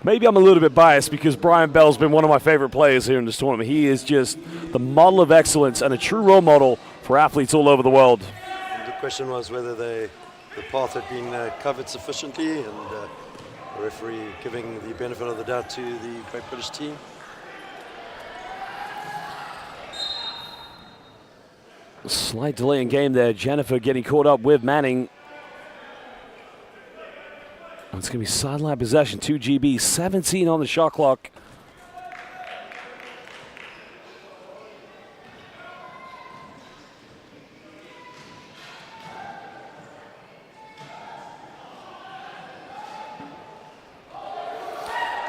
S1: Maybe I'm a little bit biased because Brian Bell's been one of my favorite players here in this tournament. He is just the model of excellence and a true role model for athletes all over the world.
S2: And the question was whether the path had been covered sufficiently, and the referee giving the benefit of the doubt to the Great British team.
S1: Slight delay in game there. Jennifer getting caught up with Manning. It's going to be sideline possession, 2GB, 17 on the shot clock.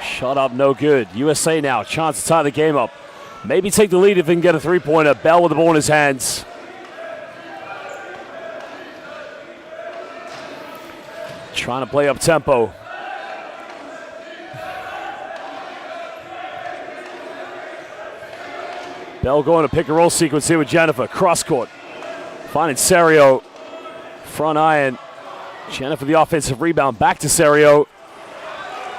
S1: Shot up, no good. USA now, chance to tie the game up. Maybe take the lead if they can get a three-pointer. Bell with the ball in his hands. Trying to play up tempo. Bell going to pick and roll sequence here with Jennifer. Cross court. Finding Serio. Front iron. Jennifer the offensive rebound. Back to Serio.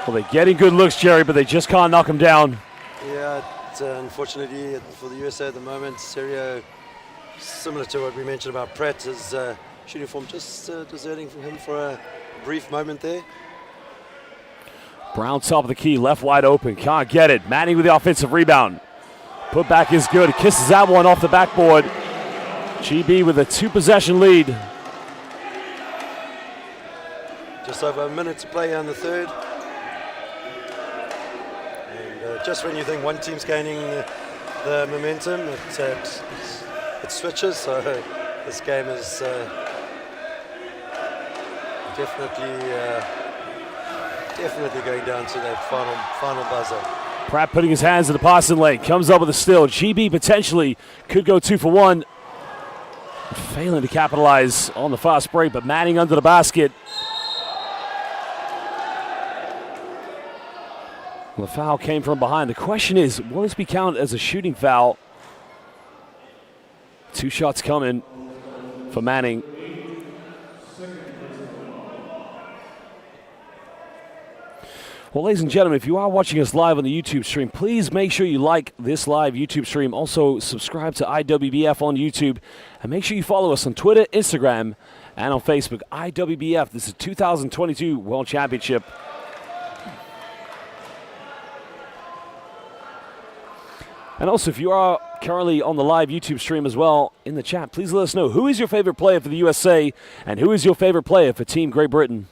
S1: Well, they're getting good looks, Jerry, but they just can't knock him down.
S2: Yeah, unfortunately for the USA at the moment, Serio, similar to what we mentioned about Pratt, is shooting form just deserting from him for a brief moment there.
S1: Brown top of the key, left wide open, can't get it. Manning with the offensive rebound. Put back is good, kisses that one off the backboard. GB with a 2-possession lead.
S2: Just over a minute to play on the third. And just when you think one team's gaining the momentum, it switches. So this game is definitely going down to that final buzzer.
S1: Pratt putting his hands in the passing lane, comes up with a steal. GB potentially could go 2 for 1. Failing to capitalize on the fast break, but Manning under the basket. Well, the foul came from behind. The question is, will this be counted as a shooting foul? 2 shots coming for Manning. Well, ladies and gentlemen, if you are watching us live on the YouTube stream, please make sure you like this live YouTube stream. Also, subscribe to IWBF on YouTube. And make sure you follow us on Twitter, Instagram, and on Facebook. IWBF, this is 2022 World Championship. And also, if you are currently on the live YouTube stream as well, in the chat, please let us know who is your favorite player for the USA and who is your favorite player for Team Great Britain.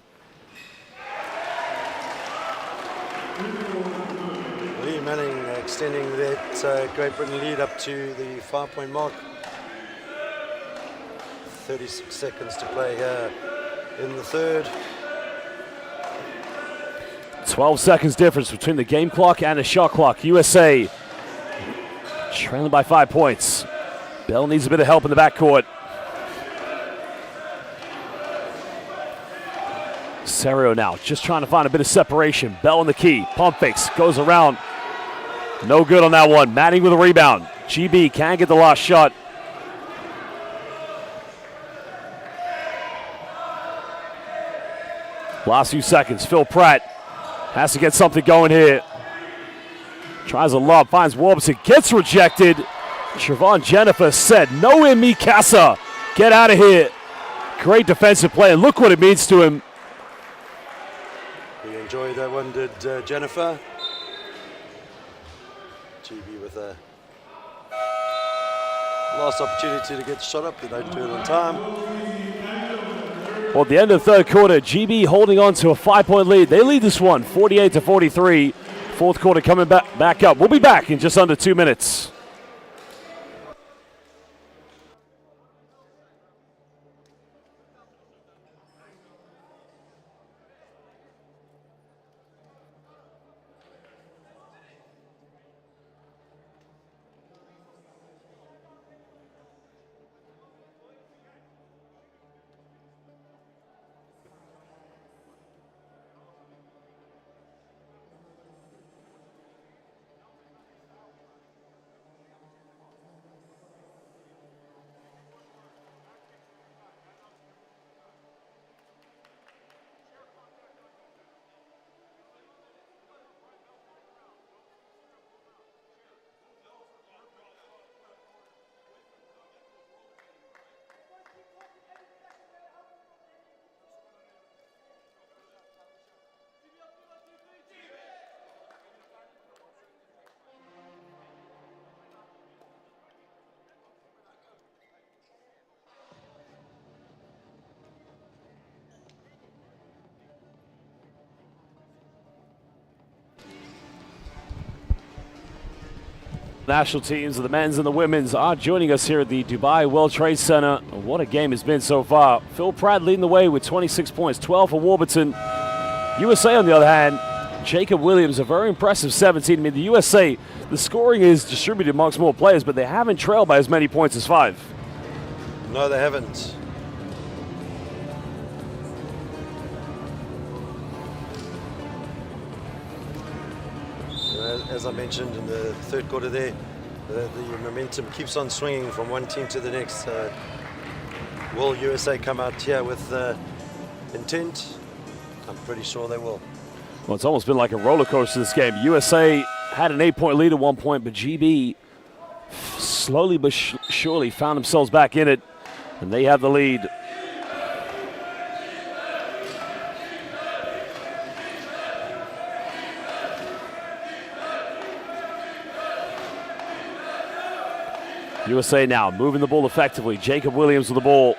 S2: Lee Manning extending that Great Britain lead up to the 5-point mark. 36 seconds to play here in the third.
S1: 12 seconds difference between the game clock and the shot clock. USA trailing by 5 points. Bell needs a bit of help in the backcourt. Serio now just trying to find a bit of separation. Bell in the key. Pump fakes. Goes around. No good on that one. Manning with a rebound. GB can't get the last shot. Last few seconds. Phil Pratt has to get something going here. Tries a lob, finds Warburton, gets rejected. Trevon Jennifer said, "No in me, Casa. Get out of here." Great defensive play, and look what it means to him.
S2: We enjoyed that one, did Jennifer. GB with a last opportunity to get the shot up. They don't do it on time.
S1: Well, at the end of the third quarter, GB holding on to a 5-point lead. They lead this one, 48-43. Fourth quarter coming back up. We'll be back in just under 2 minutes. National teams of the men's and the women's are joining us here at the Dubai World Trade Center. What a game it's been so far. Phil Pratt leading the way with 26 points, 12 for Warburton. USA, on the other hand, Jacob Williams, a very impressive 17. I mean, the USA, the scoring is distributed amongst more players, but they haven't trailed by as many points as 5.
S2: No, they haven't. As I mentioned in the third quarter there, the momentum keeps on swinging from one team to the next. Will USA come out here with intent? I'm pretty sure they will.
S1: Well, it's almost been like a roller coaster this game. USA had an 8-point lead at one point, but GB slowly but surely found themselves back in it, and they have the lead. USA now moving the ball effectively. Jacob Williams with the ball.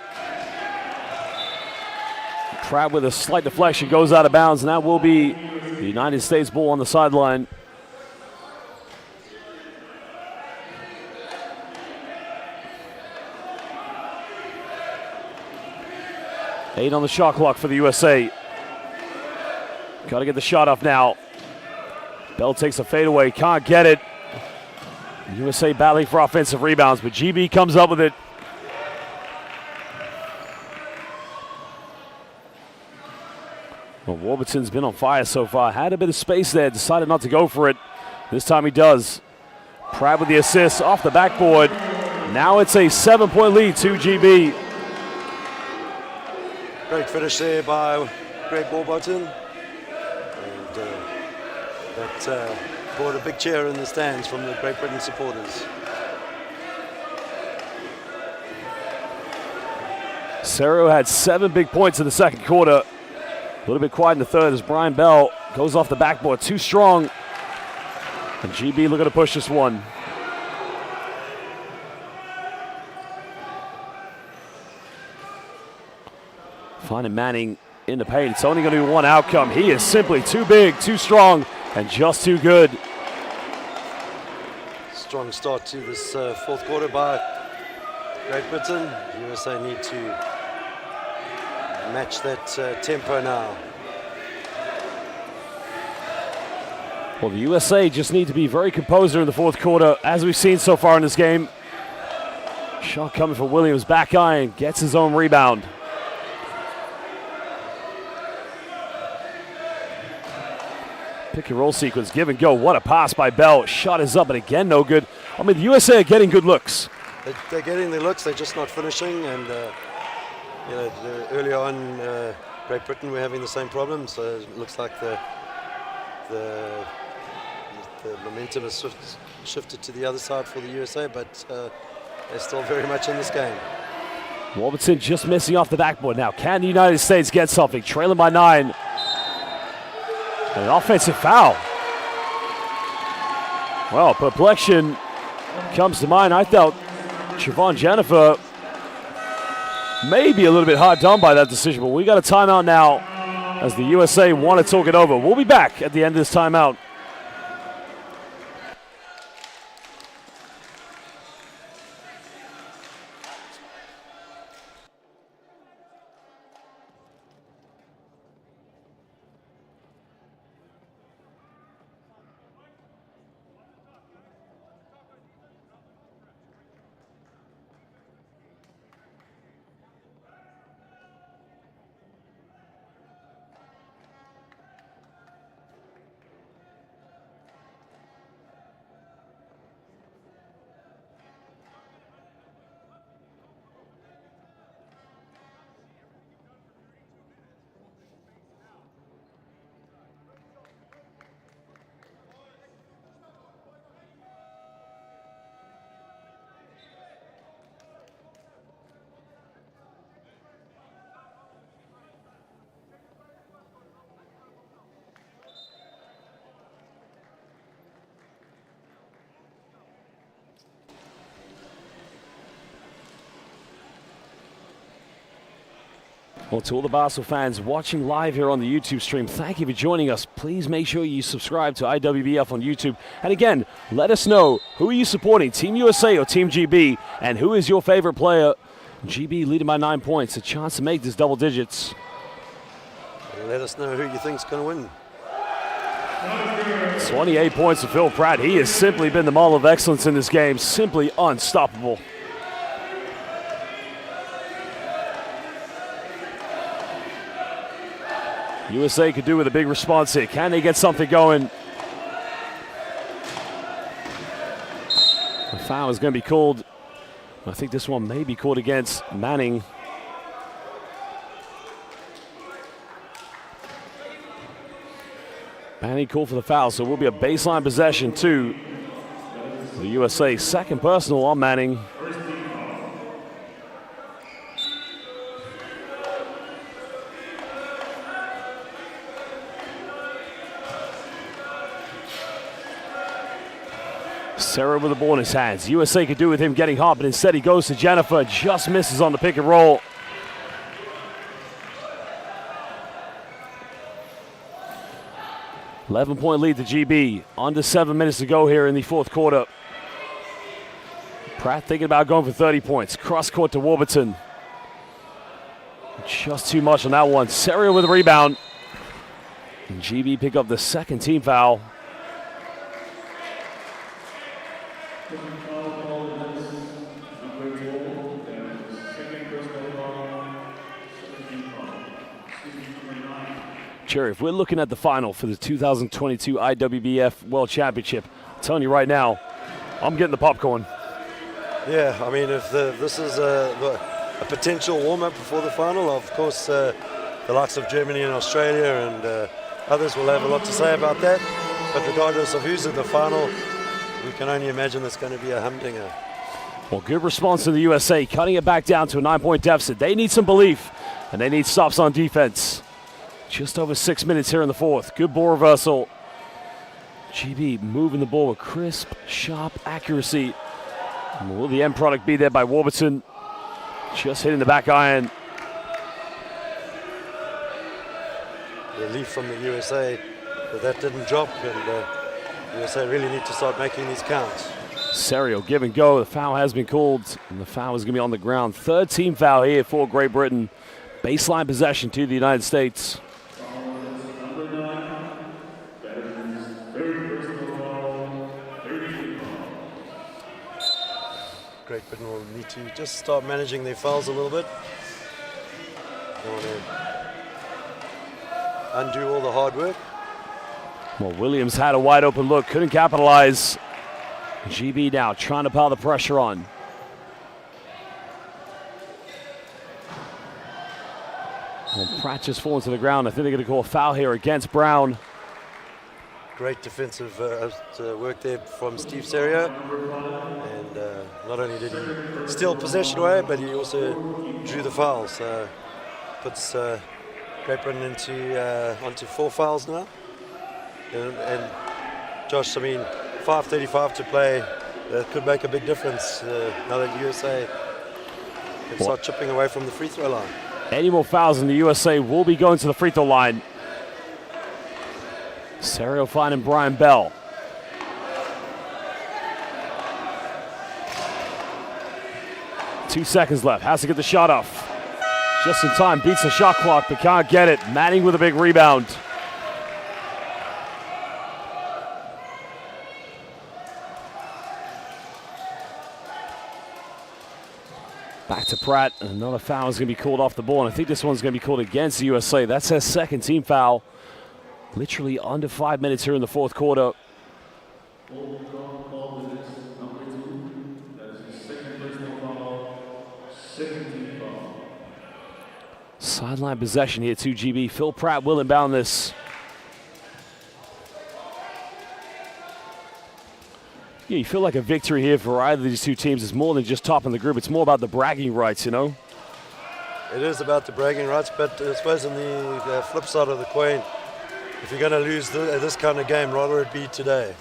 S1: Pratt with a slight deflection goes out of bounds, and that will be the United States ball on the sideline. Eight on the shot clock for the USA. Got to get the shot off now. Bell takes a fadeaway, can't get it. USA battling for offensive rebounds, but GB comes up with it. Well, Warburton's been on fire so far. Had a bit of space there, decided not to go for it. This time he does. Pratt with the assist off the backboard. Now it's a 7-point lead to GB.
S2: Great finish there by Greg Warburton. And that brought a big cheer in the stands from the Great Britain supporters.
S1: Serio had 7 big points in the second quarter. A little bit quiet in the third as Brian Bell goes off the backboard too strong. And GB looking to push this one. Finding Manning in the paint. It's only going to be one outcome. He is simply too big, too strong, and just too good.
S2: Strong start to this fourth quarter by Great Britain. USA need to match that tempo now.
S1: Well, the USA just need to be very composed in the fourth quarter, as we've seen so far in this game. Shot coming for Williams, back iron, gets his own rebound. Pick and roll sequence, give and go. What a pass by Bell. Shot is up, but again, no good. I mean, the USA are getting good looks.
S2: They're getting the looks, they're just not finishing. And you know, earlier on, Great Britain were having the same problem. So it looks like the momentum has shifted to the other side for the USA, but they're still very much in this game.
S1: Warburton just missing off the backboard now. Can the United States get something? Trailing by 9. An offensive foul. Well, perplexion comes to mind. I thought Siobhan Jennifer may be a little bit hard done by that decision, but we got a timeout now as the USA want to talk it over. We'll be back at the end of this timeout. Well, to all the basketball fans watching live here on the YouTube stream, thank you for joining us. Please make sure you subscribe to IWBF on YouTube. And again, let us know, who are you supporting, Team USA or Team GB? And who is your favorite player? GB leading by 9 points, a chance to make this double digits.
S2: Let us know who you think's going to win.
S1: 28 points for Phil Pratt. He has simply been the model of excellence in this game, simply unstoppable. USA could do with a big response here. Can they get something going? The foul is going to be called. I think this one may be called against Manning. Manning called for the foul, so it will be a baseline possession to the USA. Second personal on Manning. Serra with the ball in his hands. USA could do with him getting hot, but instead he goes to Jennifer. Just misses on the pick and roll. $11-point lead to GB. Under 7 minutes to go here in the fourth quarter. Pratt thinking about going for 30 points. Cross court to Warburton. Just too much on that one. Serra with a rebound. And GB pick up the second team foul. Jerry, if we're looking at the final for the 2022 IWBF World Championship, I'm telling you right now, I'm getting the popcorn.
S2: Yeah, I mean, if this is a potential warm-up before the final, of course, the likes of Germany and Australia and others will have a lot to say about that. But regardless of who's in the final, we can only imagine it's going to be a humdinger.
S1: Well, good response to the USA, cutting it back down to a 9-point deficit. They need some belief, and they need stops on defense. Just over 6 minutes here in the fourth. Good ball reversal. GB moving the ball with crisp, sharp accuracy. And will the end product be there by Warburton? Just hitting the back iron.
S2: relief from the USA that didn't drop, and USA really need to start making these count.
S1: Serio, give and go. The foul has been called, and the foul is going to be on the ground. Third team foul here for Great Britain. Baseline possession to the United States.
S2: Great Britain will need to just start managing their fouls a little bit. They want to undo all the hard work.
S1: Well, Williams had a wide open look, couldn't capitalize. GB now trying to pile the pressure on. Well, Pratt just falling to the ground. I think they're going to call a foul here against Brown.
S2: Great defensive work there from Steve Serio. And not only did he steal possession away, but he also drew the foul. So puts Great Britain onto 4 fouls now. And Josh, I mean, 5:35 to play. That could make a big difference now that USA can start chipping away from the free throw line.
S1: Any more fouls in the USA will be going to the free throw line. Serio finding Brian Bell. Two seconds left. Has to get the shot off. Just in time. Beats the shot clock, but can't get it. Manning with a big rebound. Back to Pratt, and another foul is going to be called off the ball, and I think this one's going to be called against the USA. That's their second team foul. Literally under 5 minutes here in the fourth quarter. Sideline possession here to GB. Phil Pratt will inbound this. Yeah, you feel like a victory here for either of these two teams is more than just topping the group. It's more about the bragging rights, you know?
S2: It is about the bragging rights, but I suppose on the flip side of the coin, if you're going to lose this kind of game, rather it be today.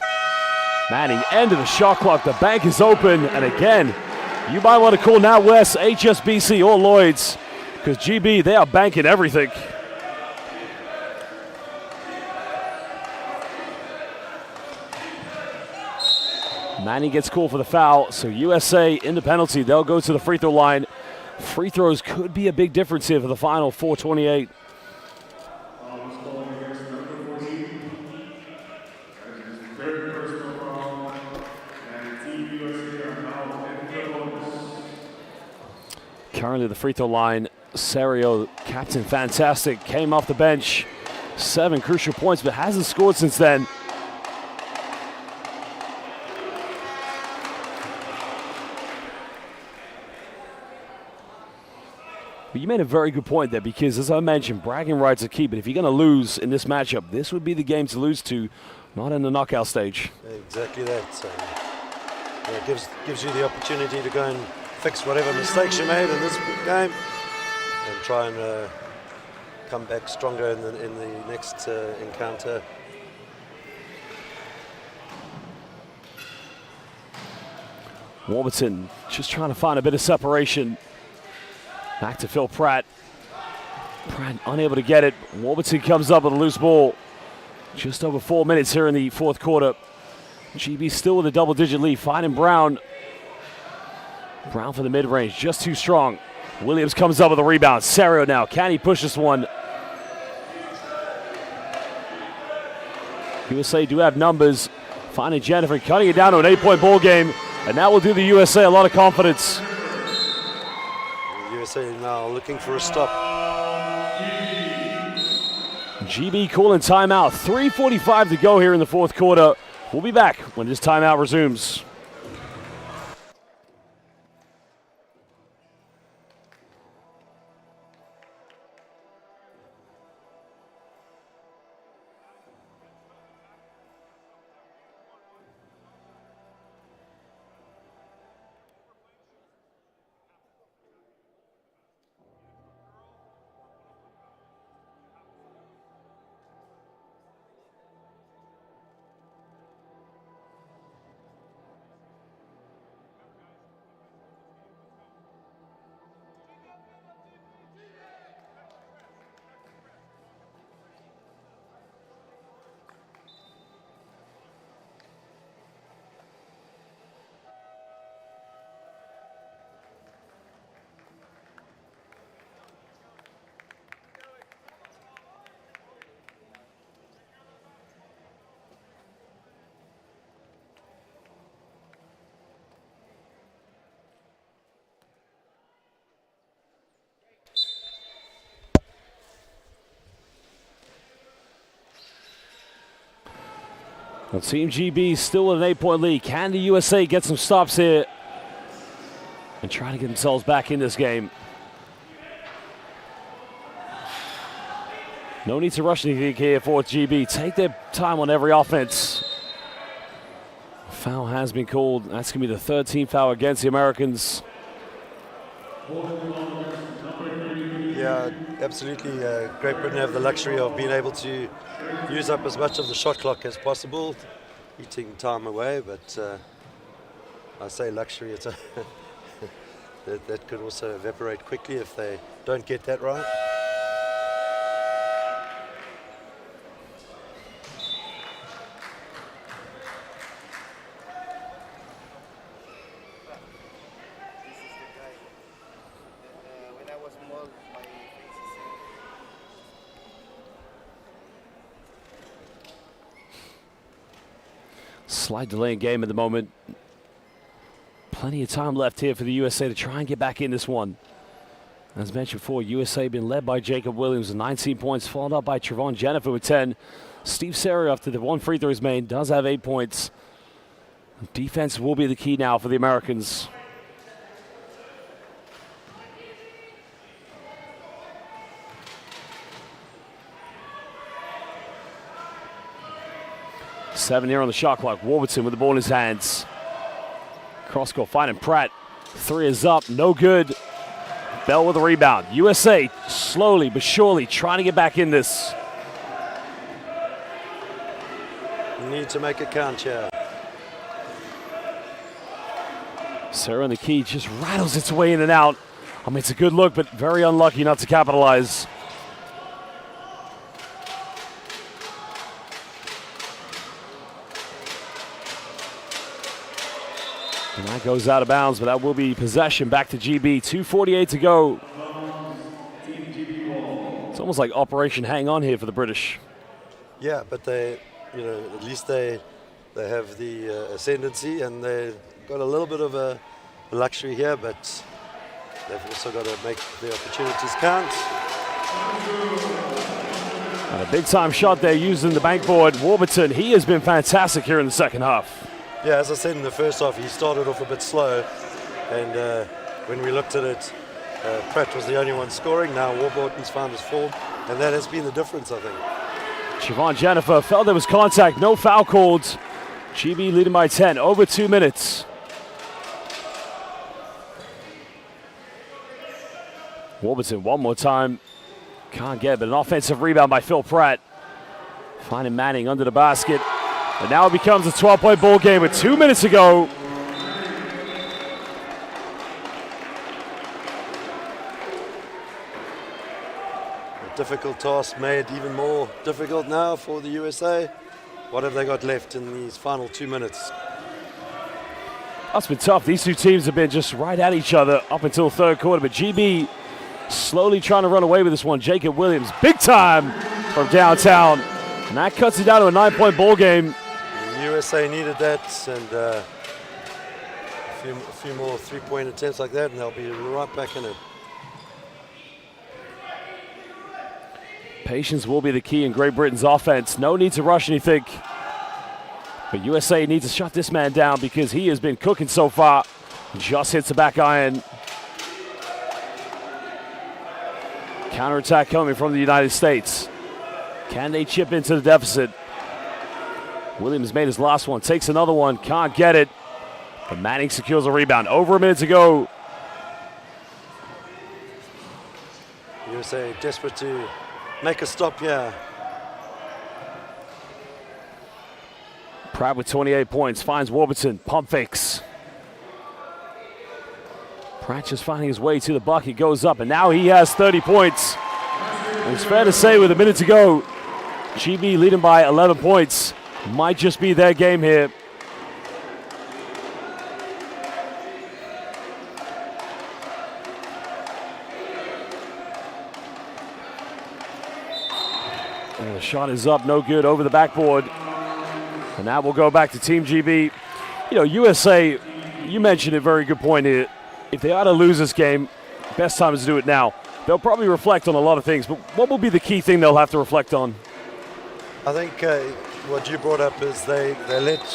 S1: Manning, end of the shot clock. The bank is open, and again, you might want to call NatWest, HSBC, or Lloyd's, because GB, they are banking everything. Manning gets called for the foul, so USA in the penalty. They'll go to the free throw line. Free throws could be a big difference here for the final 4:28. Currently the free throw line, Serio, captain fantastic, came off the bench. 7 crucial points, but hasn't scored since then. But you made a very good point there, because as I mentioned, bragging rights are key, but if you're going to lose in this matchup, this would be the game to lose to, not in the knockout stage.
S2: Exactly that. So, it gives you the opportunity to go and fix whatever mistakes you made in this game and try and come back stronger in the next encounter.
S1: Warburton just trying to find a bit of separation. Back to Phil Pratt. Pratt unable to get it. Warburton comes up with a loose ball. Just over 4 minutes here in the fourth quarter. GB still with a double-digit lead. Finding Brown. Brown for the mid-range, just too strong. Williams comes up with a rebound. Serio now, can he push this one? USA do have numbers. Finding Jennifer, cutting it down to an 8-point ball game, and that will do the USA a lot of confidence.
S2: USA now looking for a stop.
S1: GB calling timeout. 3:45 to go here in the fourth quarter. We'll be back when this timeout resumes. Well, Team GB still with an 8-point lead. Can the USA get some stops here and try to get themselves back in this game? No need to rush anything here for GB. Take their time on every offense. Foul has been called. That's going to be the 13th foul against the Americans.
S2: Yeah, absolutely. Great Britain have the luxury of being able to use up as much of the shot clock as possible, eating time away, but I say luxury, it's that could also evaporate quickly if they don't get that right.
S1: Slight delay in game at the moment. Plenty of time left here for the USA to try and get back in this one. As mentioned before, USA been led by Jacob Williams with 19 points, followed up by Trevon Jennifer with 10. Steve Serry, after the one free throw is made, does have 8 points. Defense will be the key now for the Americans. Seven here on the shot clock. Warburton with the ball in his hands. Cross court finding Pratt. Three is up, no good. Bell with a rebound. USA slowly but surely trying to get back in this.
S2: Need to make it count here.
S1: Sarah on the key just rattles its way in and out. I mean, it's a good look, but very unlucky not to capitalize. And that goes out of bounds, but that will be possession back to GB. 2:48 to go. It's almost like Operation Hang On here for the British.
S2: Yeah, but they, at least they have the ascendancy, and they've got a little bit of a luxury here, but they've also got to make the opportunities count.
S1: And a big time shot there using the backboard. Warburton, he has been fantastic here in the second half.
S2: Yeah, as I said in the first half, he started off a bit slow, and when we looked at it, Pratt was the only one scoring. Now Warburton's found his form, and that has been the difference, I think.
S1: Trevon Jennifer felt there was contact, no foul called. GB leading by 10, over 2 minutes. Warburton one more time, can't get it, but an offensive rebound by Phil Pratt. Finding Manning under the basket. And now it becomes a 12-point ball game with 2 minutes to go.
S2: A difficult task made even more difficult now for the USA. What have they got left in these final 2 minutes?
S1: That's been tough. These two teams have been just right at each other up until third quarter, but GB slowly trying to run away with this one. Jacob Williams, big time from downtown. And that cuts it down to a 9-point ball game.
S2: USA needed that, and a few more three-point attempts like that, and they'll be right back in it.
S1: Patience will be the key in Great Britain's offense. No need to rush anything. But USA needs to shut this man down because he has been cooking so far. Just hits the back iron. Counterattack coming from the United States. Can they chip into the deficit? Williams made his last one, takes another one, can't get it. But Manning secures a rebound. Over a minute to go.
S2: USA desperate to make a stop here.
S1: Pratt with 28 points, finds Warburton, pump fakes. Pratt just finding his way to the bucket, goes up, and now he has 30 points. And it's fair to say with a minute to go, GB leading by 11 points. Might just be their game here. And the shot is up, no good, over the backboard. And that will go back to Team GB. USA, you mentioned a very good point here. If they are to lose this game, best time is to do it now. They'll probably reflect on a lot of things, but what will be the key thing they'll have to reflect on?
S2: I think what you brought up is they let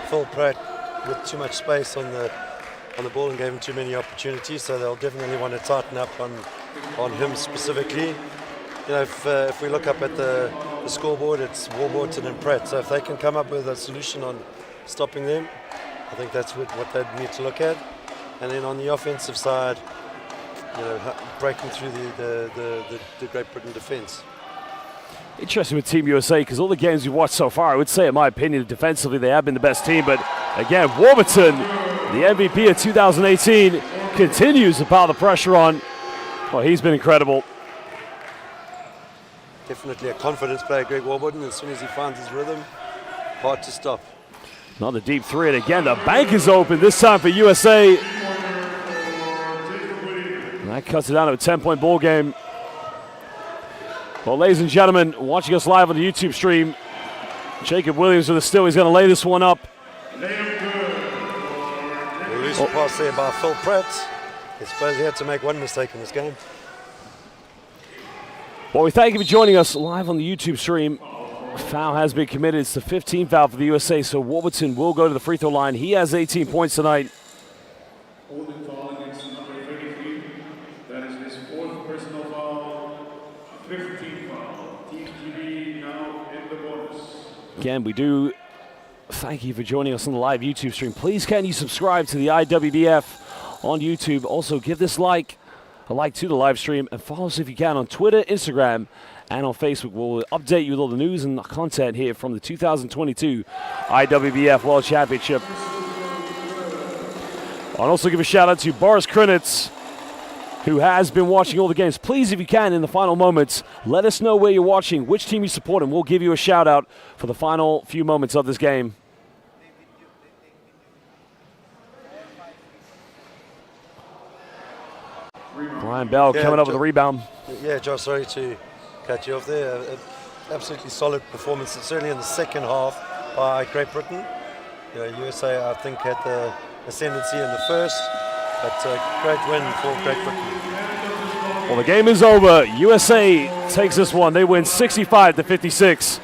S2: Phil Pratt with too much space on the ball and gave him too many opportunities. So they'll definitely want to tighten up on him specifically. You know, if we look up at the scoreboard, it's Warburton and Pratt. So if they can come up with a solution on stopping them, I think that's what they need to look at. And then on the offensive side, you know, breaking through the Great Britain defence.
S1: Interesting with Team USA, because all the games we've watched so far, I would say, in my opinion, defensively they have been the best team. But again, Warburton, the MVP of 2018, continues to pile the pressure on. Well, he's been incredible.
S2: Definitely a confidence player, Greg Warburton. As soon as he finds his rhythm, hard to stop.
S1: Another deep three, and again, the bank is open, this time for USA. And that cuts it down to a 10-point ball game. Well, ladies and gentlemen, watching us live on the YouTube stream, Jacob Williams with the steal. He's going to lay this one up.
S2: Losing pass there by Phil Pratt. I suppose he had to make one mistake in this game.
S1: Well, we thank you for joining us live on the YouTube stream. Foul has been committed. It's the 15th foul for the USA, so Warburton will go to the free throw line. He has 18 points tonight.
S3: Holding foul against number 33. That is his fourth personal foul. 15th foul. Team GB now in the bonus.
S1: Again, we do thank you for joining us on the live YouTube stream. Please can you subscribe to the IWBF on YouTube. Also, give this a like to the live stream, and follow us if you can on Twitter, Instagram, and on Facebook. We'll update you with all the news and content here from the 2022 IWBF World Championship. I'll also give a shout out to Boris Krinitz, who has been watching all the games. Please, if you can, in the final moments, let us know where you're watching, which team you support, and we'll give you a shout out for the final few moments of this game. Brian Bell coming up with a rebound.
S2: Yeah, Josh, sorry to cut you off there. Absolutely solid performance, certainly in the second half by Great Britain. You know, USA, I think, had the ascendancy in the first, but great win for Great Britain.
S1: Well, the game is over. USA takes this one. They win 65-56.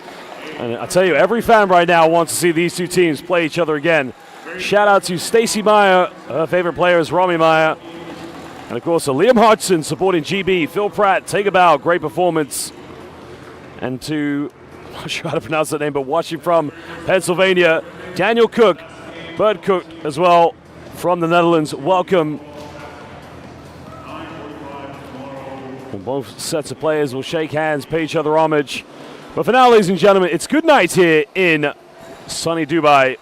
S1: And I tell you, every fan right now wants to see these two teams play each other again. Shout out to Stacey Meyer. Her favorite player is Romy Meyer. And of course, Liam Hodgson supporting GB. Phil Pratt, take a bow. Great performance. And to, I'm not sure how to pronounce that name, but watching from Pennsylvania, Daniel Cook, Bert Cook as well from the Netherlands. Welcome. Well, both sets of players will shake hands, pay each other homage. But for now, ladies and gentlemen, it's good night here in sunny Dubai.